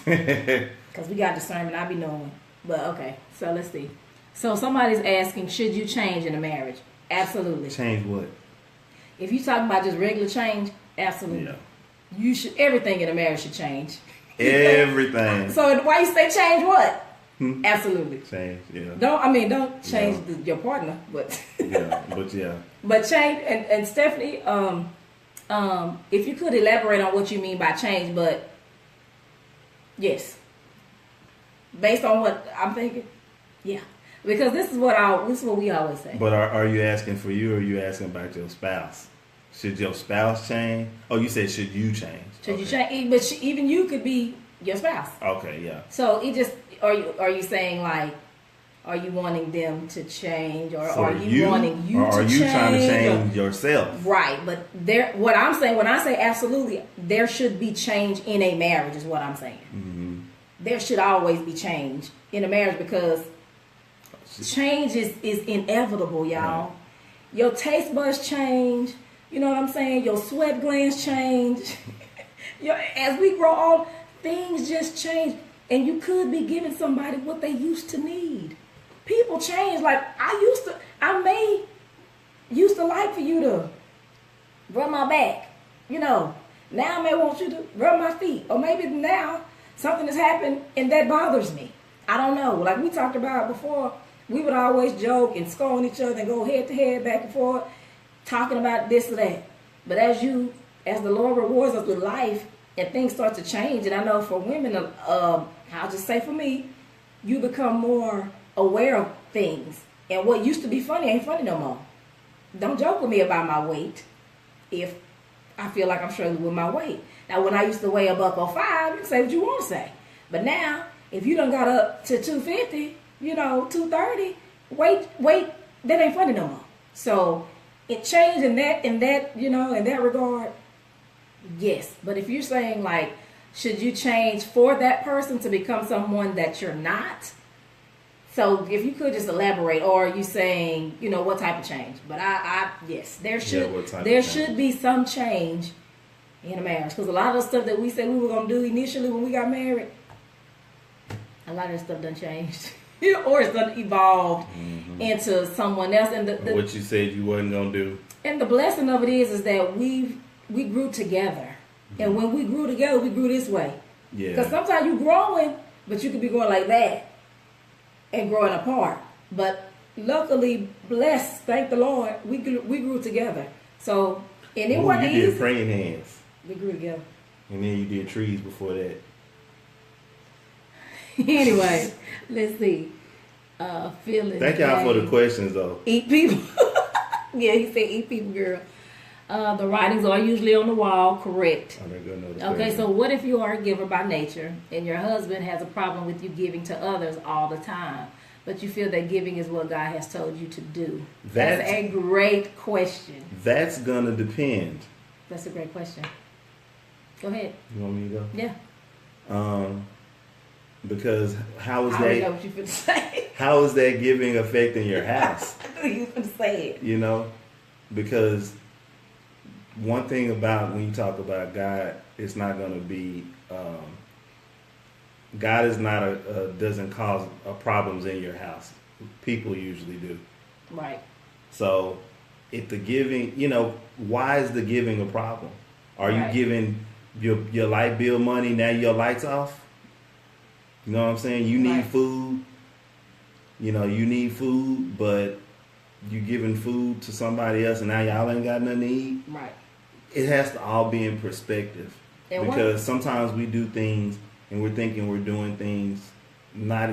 because we got discernment. I be knowing, but okay. So let's see. So somebody's asking, should you change in a marriage? Absolutely. Change what? If you talking about just regular change, absolutely. Yeah. You should. Everything in a marriage should change. Everything. So why you say change what? Absolutely. Change. Yeah. Don't change your partner, but yeah. But change and Stephanie, if you could elaborate on what you mean by change, but yes, based on what I'm thinking, yeah, because this is what we always say. But are you asking for you, or are you asking about your spouse? Should your spouse change? Oh, you said should you change? Should you change? But even you could be your spouse. Okay, yeah. So it just are you saying like, are you wanting them to change, or are you wanting you to change? Or are you trying to change yourself? Right, but what I'm saying, when I say absolutely, there should be change in a marriage is what I'm saying. Mm-hmm. There should always be change in a marriage, because change is inevitable, y'all. Right. Your taste buds change. You know what I'm saying? Your sweat glands change. As we grow old, things just change. And you could be giving somebody what they used to need. People change. Like I may used to like for you to rub my back. Now I may want you to rub my feet. Or maybe now something has happened and that bothers me. I don't know. Like we talked about before, we would always joke and scorn each other and go head to head, back and forth, talking about this or that. But as the Lord rewards us with life and things start to change, and I know for women, I'll just say for me, you become more aware of things. And what used to be funny ain't funny no more. Don't joke with me about my weight if I feel like I'm struggling with my weight. Now, when I used to weigh a $105, you can say what you want to say. But now, if you done got up to 250, 230, weight, that ain't funny no more. So it changed in that regard. Yes. But if you're saying like, should you change for that person to become someone that you're not? So if you could just elaborate, or are you saying, what type of change? But yes, there should be some change in a marriage, because a lot of the stuff that we said we were going to do initially when we got married, a lot of that stuff done changed. Or it's done evolved into someone else. And what you said you wasn't going to do. And the blessing of it is that we grew together. And when we grew together, we grew this way. Yeah. Because sometimes you're growing, but you could be growing like that and growing apart. But luckily, blessed, thank the Lord, we grew together. So, and it wasn't easy. You did praying hands. We grew together. And then you did trees before that. Anyway, let's see. Feeling. Thank y'all for the questions, though. Eat people. Yeah, he said eat people, girl. The writings are usually on the wall, correct. Okay, so what if you are a giver by nature and your husband has a problem with you giving to others all the time, but you feel that giving is what God has told you to do? That's a great question. That's going to depend. That's a great question. Go ahead. You want me to go? Yeah. Because how is I that? Know what you finna say. How is that giving affecting your house? I knew you finna say it. Because one thing about when you talk about God, it's not going to be. God is not doesn't cause problems in your house. People usually do. Right. So, if the giving, why is the giving a problem? Are you giving your light bill money, now your lights off? You know what I'm saying? You need food. You need food, but you giving food to somebody else and now y'all ain't got nothing to eat. Right. It has to all be in perspective. Because sometimes we do things and we're thinking we're doing things, not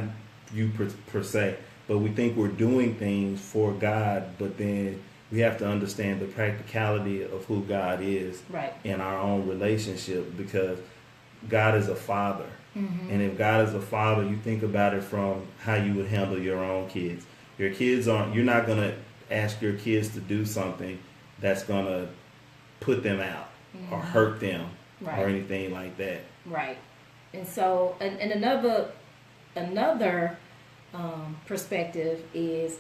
you per se, but we think we're doing things for God, but then we have to understand the practicality of who God is in our own relationship, because God is a father. Mm-hmm. And if God is a father, you think about it from how you would handle your own kids. Your kids you're not going to ask your kids to do something that's going to put them out or hurt them Right. or anything like that. Right. And so, and another perspective is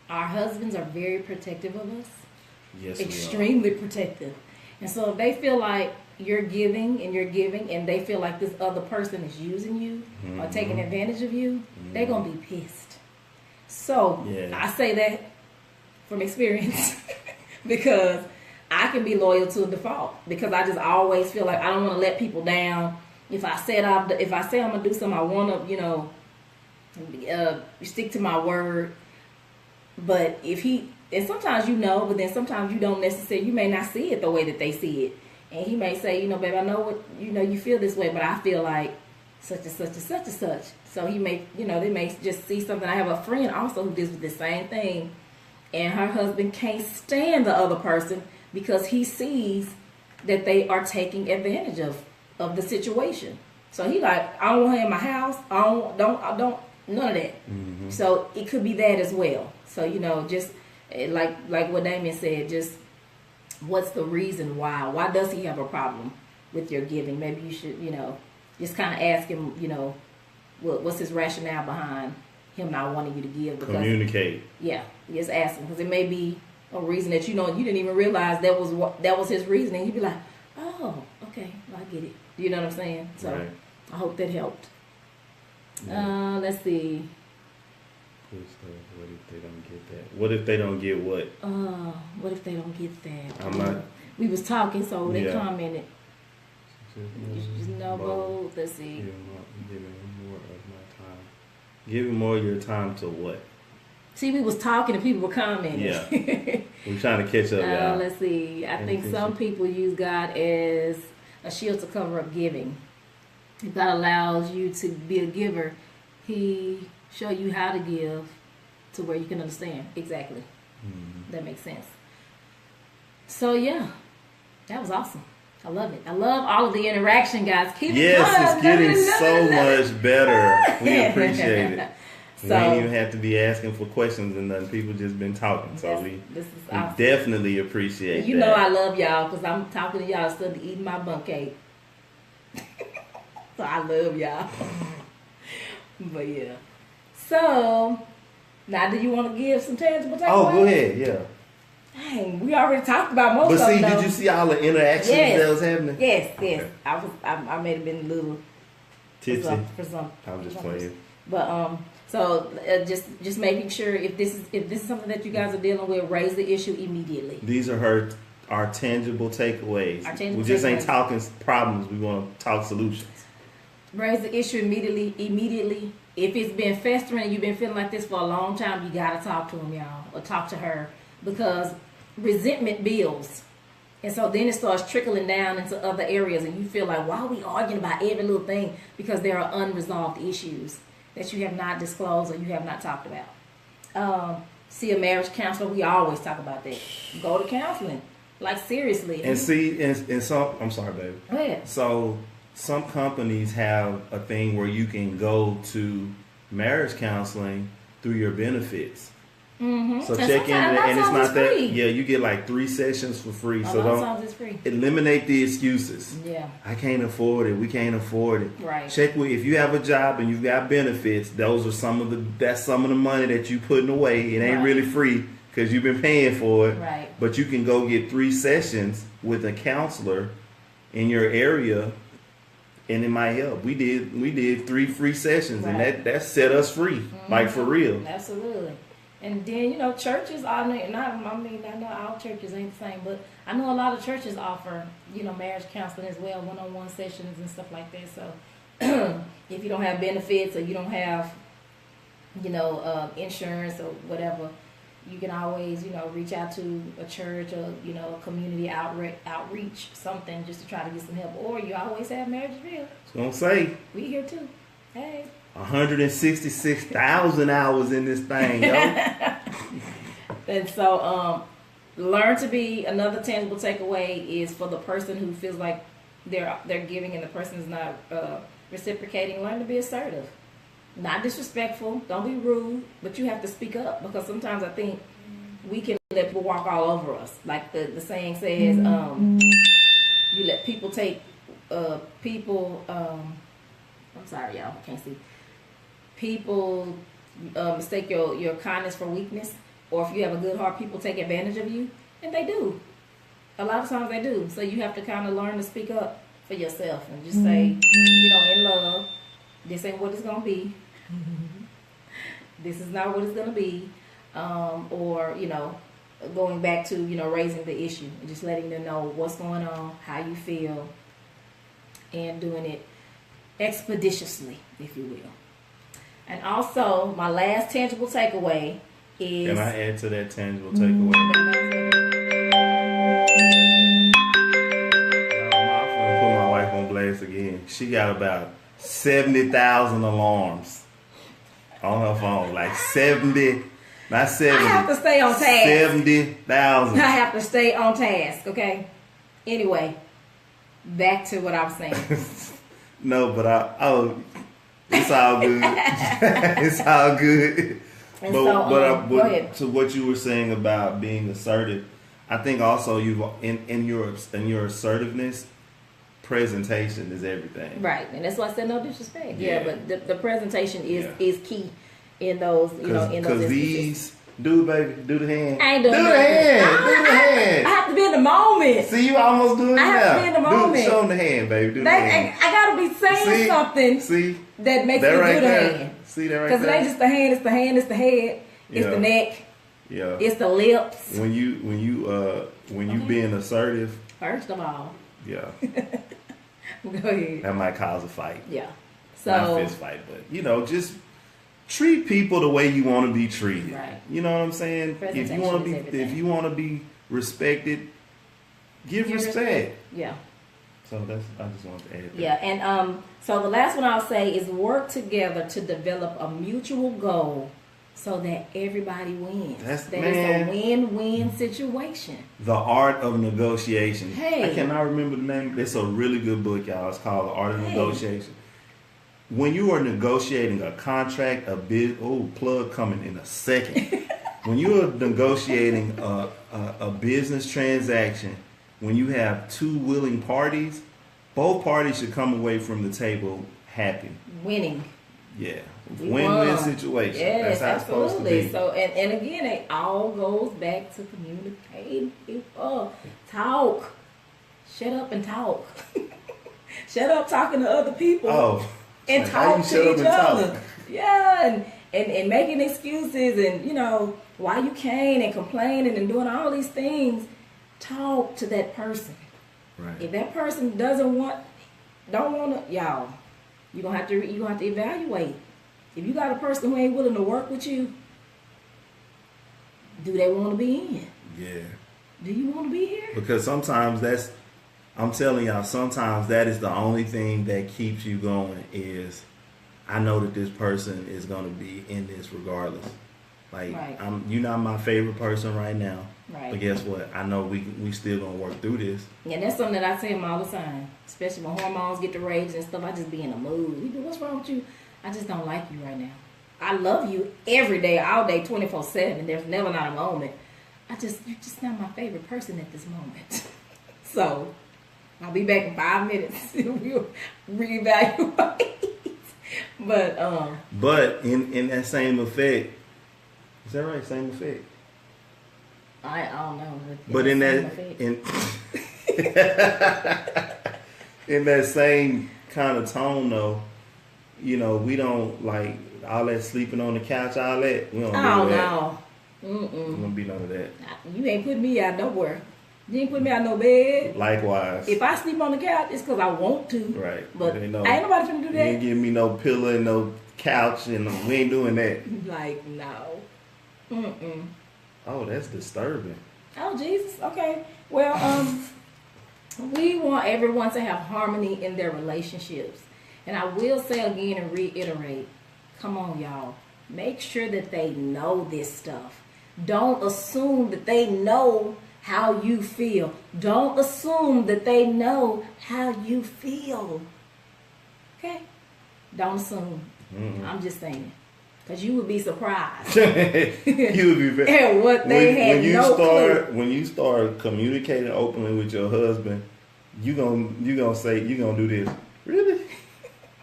our husbands are very protective of us, Yes, we are. extremely protective. And so if they feel like you're giving and they feel like this other person is using you or taking advantage of you, they're going to be pissed. So Yeah. I say that from experience because I can be loyal to a default because I just always feel like I don't want to let people down. If I say I'm gonna do something, I want to, stick to my word. But and sometimes but then sometimes you don't necessarily, you may not see it the way that they see it. And he may say, babe, I know what, you feel this way, but I feel like such and such and such and such. So he may, they may just see something. I have a friend also who deals with the same thing. And her husband can't stand the other person because he sees that they are taking advantage of the situation. So he like, I don't want her in my house. I don't, none of that. Mm-hmm. So it could be that as well. So, just like what Damien said, just what's the reason why? Why does he have a problem with your giving? Maybe you should, just kind of ask him, what's his rationale behind him not wanting you to give? Because, communicate. Yeah, just ask him because it may be a reason that you didn't even realize that was his reasoning. You'd be like, oh, okay, well, I get it. You know what I'm saying? So Right. I hope that helped. Yeah. Let's see. What if they don't get that? What if they don't get what? What if they don't get that? I'm not. We was talking, so they Yeah. commented. Just no. Let's see. Giving more of my time. Giving more of your time to what? See, we was talking and people were commenting. Yeah. We're trying to catch up, y'all. Let's see. I think Anything some people use God as a shield to cover up giving. If God allows you to be a giver, He show you how to give to where you can understand. Exactly. Mm-hmm. That makes sense. So yeah, that was awesome. I love it. I love all of the interaction, guys. Keep it Yes, going. it's getting so Love it. much better. We appreciate it. We So- ain't even have to be asking for questions and nothing. People just been talking. So This is we awesome. definitely appreciate You that. know I love y'all because I'm talking to y'all instead of eating my bun cake. So I love y'all. But yeah. So, now do you want to give some tangible takeaways? Oh, go ahead. Yeah. Dang, we already talked about most But of see, them. did you see all the interactions Yes. that was happening? Yes. Okay. I may have been a little Tipsy. for some. I'm just for playing. But so just making sure if this is something that you guys are dealing with, raise the issue immediately. These are our tangible takeaways. Our tangible We just ain't takeaways. talking problems. We want to talk solutions. Raise the issue immediately. If it's been festering and you've been feeling like this for a long time, you gotta talk to him, y'all, or talk to her, because resentment builds. And so then it starts trickling down into other areas and you feel like, why are we arguing about every little thing? Because there are unresolved issues that you have not disclosed or you have not talked about. See a marriage counselor. We always talk about that. Go to counseling. Like, seriously. And see, and some, I'm sorry, baby. Go ahead. So some companies have a thing where you can go to marriage counseling through your benefits. Mm-hmm. So check in, and it's not that. Free. Yeah, you get like 3 sessions for free. So don't It's free. eliminate the excuses. Yeah. I can't afford it. We can't afford it. Right. Check with, if you have a job and you've got benefits. Those are that's some of the money that you putting away. It ain't Right. really free because you've been paying for it. Right. But you can go get 3 sessions with a counselor in your area, and it might help. We did 3 free sessions, Right. and that set us free, like for real. Absolutely. And then, churches are I know all churches ain't the same, but I know a lot of churches offer, marriage counseling as well, one-on-one sessions and stuff like that. So if you don't have benefits or you don't have, insurance or whatever, you can always, reach out to a church or, a community outreach, something just to try to get some help. Or you always have Marriage is Real. So I'm say We here too. Hey. 166,000 hours in this thing, yo. And so, learn to be, another tangible takeaway is for the person who feels like they're giving and the person is not reciprocating. Learn to be assertive, not disrespectful. Don't be rude, but you have to speak up, because sometimes I think we can let people walk all over us. Like the saying says, you let people take I'm sorry, y'all, I can't see. People mistake your kindness for weakness, or if you have a good heart, people take advantage of you, and they do. A lot of times they do. So you have to kind of learn to speak up for yourself and just say, in love, this ain't what it's gonna be. This is not what it's gonna be, or going back to raising the issue and just letting them know what's going on, how you feel, and doing it expeditiously, if you will. And also, my last tangible takeaway is... Can I add to that tangible takeaway? I'm gonna put my wife on blast again. She got about 70,000 alarms on her phone. Like 70, not 70. I have to stay on task. 70,000. I have to stay on task, okay? Anyway, back to what I was saying. No, but it's all good. It's all good. And Go ahead. To what you were saying about being assertive, I think also you've in your assertiveness, presentation is everything. Right, and that's why I said no disrespect. Yeah. But the presentation is key in those in those instances. These do the hand. I ain't doing do the nothing. hand. Do the hand. I have to be in the moment. See, you almost doing it now. I have to be in the moment. Show them the hand, baby. Do the hand. I gotta be saying something that makes me right do the there. hand. See that right Because there? it ain't just the hand, it's the hand, it's the head, it's the neck, it's the lips. When you being assertive, First of all, yeah, go ahead. that might cause a fight. Yeah. Not So a fist fight, but just treat people the way you want to be treated. Right. You know what I'm saying? If you want to be respected, give respect. Yeah. So I just wanted to add that. Yeah, and so the last one I'll say is work together to develop a mutual goal so that everybody wins. It's a win-win situation. The Art of Negotiation. Hey. I cannot remember the name. It's a really good book, y'all. It's called The Art of Negotiation. When you are negotiating a contract, plug coming in a second. When you are negotiating a business transaction, when you have two willing parties, both parties should come away from the table happy. Winning. Yeah. Win-win situation. Yes, that's how it's supposed to be. So, and again, it all goes back to communicating. Talk. Shut up and talk. Shut up talking to other people. Oh. And like, talk to each other. Talk? Yeah, and making excuses and, why you can't and complaining and doing all these things. Talk to that person. Right. If that person don't want to, y'all, you're gonna have to evaluate. If you got a person who ain't willing to work with you, do they want to be in? Yeah. Do you want to be here? Because sometimes I'm telling y'all, sometimes that is the only thing that keeps you going is I know that this person is going to be in this regardless. Like, right. You're not my favorite person right now. Right. But guess what? I know we still going to work through this. And that's something that I tell them all the time. Especially when hormones get to rage and stuff. I just be in a mood. What's wrong with you? I just don't like you right now. I love you every day, all day, 24/7. There's never not a moment. You're just not my favorite person at this moment. So, I'll be back in 5 minutes. We'll reevaluate. But in that same effect, is that right? Same effect. I don't know. But in that same kind of tone, though, we don't like all that sleeping on the couch, all that. We don't do that. No. We don't be none of that. You ain't putting me out nowhere. You ain't putting me out no bed. Likewise. If I sleep on the couch, it's because I want to. Right. But ain't nobody finna do that. You ain't giving me no pillow and no couch, and we ain't doing that. Like, no. Oh, that's disturbing. Oh, Jesus. Okay. Well, we want everyone to have harmony in their relationships. And I will say again and reiterate, come on, y'all. Make sure that they know this stuff. Don't assume that they know how you feel. Don't assume that they know how you feel. Okay? Don't assume. I'm just saying. Cause you would be surprised You would be very, at what they had clue. When you start communicating openly with your husband, you gonna do this. Really?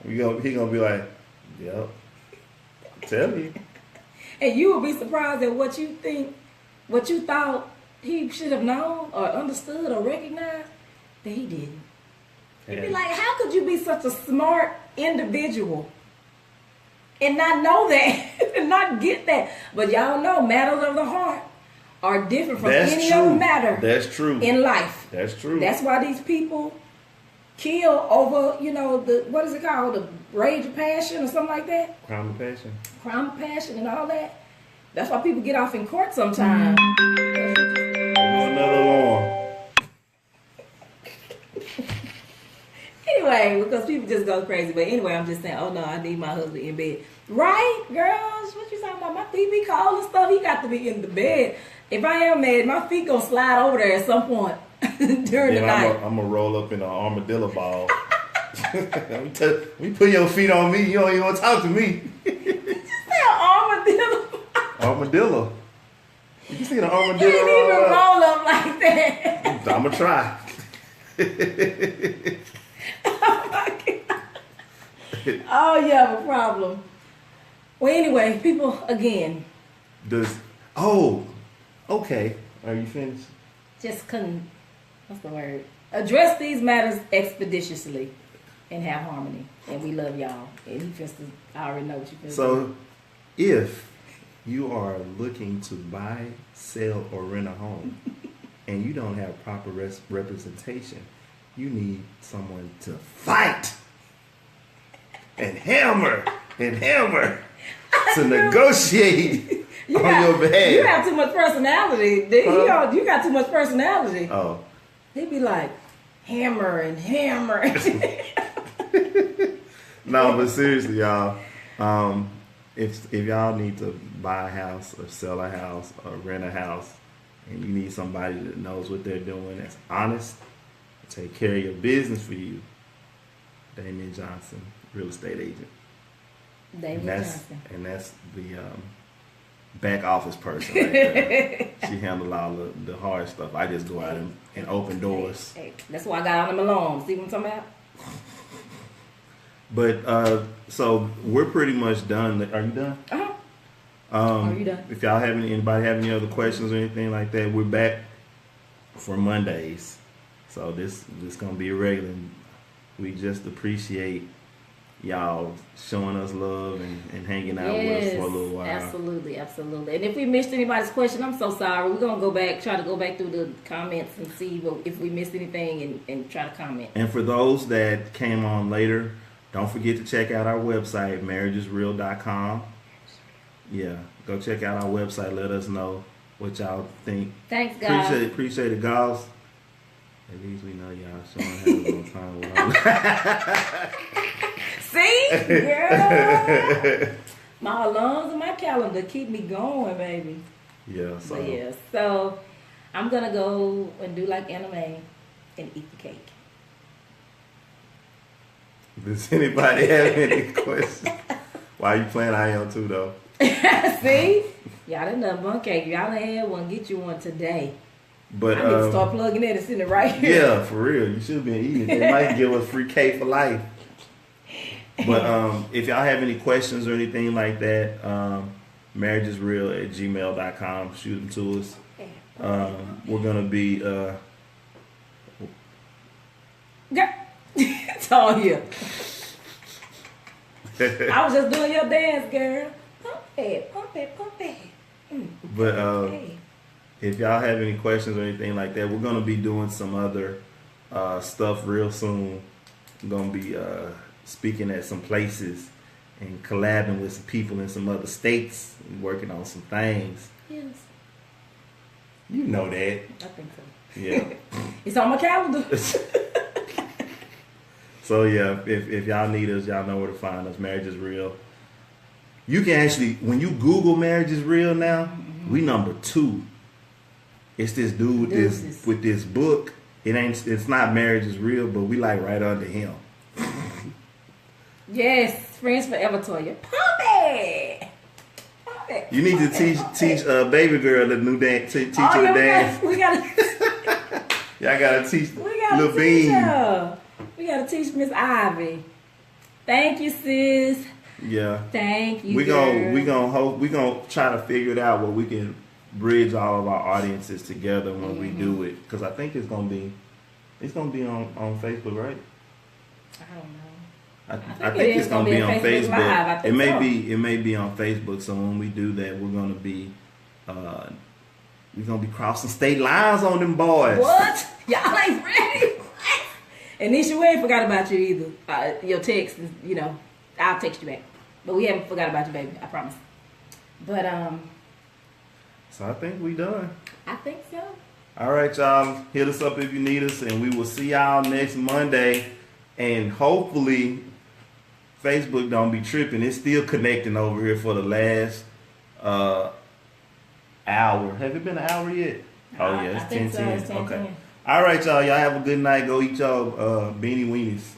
He gonna be like, yep. Tell me. And you would be surprised at what you thought he should have known or understood or recognized that he didn't. You'd be like, how could you be such a smart individual and not know that and not get that? But y'all know matters of the heart are different from any other matter. That's true. In life. That's true. That's why these people kill over, the what is it called? The rage of passion or something like that? Crime of passion. Crime of passion and all that. That's why people get off in court sometimes. Another alarm. Anyway, because people just go crazy. But anyway, I'm just saying, oh no, I need my husband in bed. Right, girls? What you talking about? My feet be cold and stuff. He got to be in the bed. If I am mad, my feet gonna slide over there at some point during the night. I'm gonna roll up in an armadillo ball. When you put your feet on me, you don't even want to talk to me. Did you say an armadillo? Armadillo. You can see the You armadillo. didn't even roll up like that. I'm gonna try. Oh my God. Oh, you have a problem. Well, anyway, people, again, okay. Are you finished? just couldn't, what's the word? Address these matters expeditiously and have harmony. And we love y'all. And he feels I already know what you feel. So, if you are looking to buy, sell, or rent a home, and you don't have proper representation, you need someone to fight and hammer to negotiate on your behalf. You have too much personality. You got too much personality. Oh. He'd be like, hammer and hammer. No, but seriously, y'all, if y'all need to buy a house or sell a house or rent a house, and you need somebody that knows what they're doing, that's honest, take care of your business for you, Damian Johnson, real estate agent. Damian Johnson. And that's the back office person right there. She handles all the hard stuff. I just go out and open doors. Hey, that's why I got on them alarms. See what I'm talking about? But so we're pretty much done. Are you done? Uh-huh. Are you done? If y'all anybody have any other questions or anything like that, we're back for Mondays. So this gonna be regular. We just appreciate y'all showing us love and hanging out with us for a little while. Absolutely. And if we missed anybody's question, I'm so sorry. We're gonna try to go back through the comments and see if we missed anything and try to comment. And for those that came on later, don't forget to check out our website, marriagesreal.com. Yeah, go check out our website. Let us know what y'all think. Thanks, guys. Appreciate it, guys. At least we know y'all showing how a little time with all. See, girl, my alarms and my calendar keep me going, baby. Yeah. So I'm gonna go and do like anime and eat the cake. Does anybody have any questions? Why you playing I am too though? See, y'all done done one cake. Y'all done had one. Get you one today. But I need to start plugging in and sitting it right here. Yeah, for real. You should have been eating. They might give us free cake for life. But if y'all have any questions or anything like that, marriagesreal@gmail.com. Shoot them to us. We're gonna be it's all you. I was just doing your dance, girl. Pump it. But if y'all have any questions or anything like that, we're gonna be doing some other stuff real soon. We're gonna be speaking at some places and collabing with some people in some other states and working on some things. Yes. You know that. I think so. Yeah. It's on my calendar. So yeah, if y'all need us, y'all know where to find us. Marriage is Real. You can actually, when you Google Marriage is Real now, we number 2. It's this dude with this book. It's not Marriage is Real, but we like right under him. Yes, Friends Forever Toya. Pump it! You need to teach baby girl the new dance. Teach her the dance. We got. Y'all gotta teach Lil Bean. We gotta teach Miss Ivy. Thank you, sis. Yeah. Thank you. We gonna try to figure it out where we can bridge all of our audiences together when we do it, because I think it's gonna be on Facebook, right? I don't know. I think it's gonna be on Facebook. Live. It may be on Facebook. So when we do that, we're gonna be crossing state lines on them boys. What? Y'all ain't ready. And Nisha, we ain't forgot about you either. Your text is, I'll text you back. But we haven't forgot about you, baby. I promise. But So I think we done. I think so. All right, y'all. Hit us up if you need us, and we will see y'all next Monday. And hopefully, Facebook don't be tripping. It's still connecting over here for the last hour. Have it been an hour yet? Oh yeah, it's 10:10. Okay. All right, y'all. Y'all have a good night. Go eat y'all beanie weenies.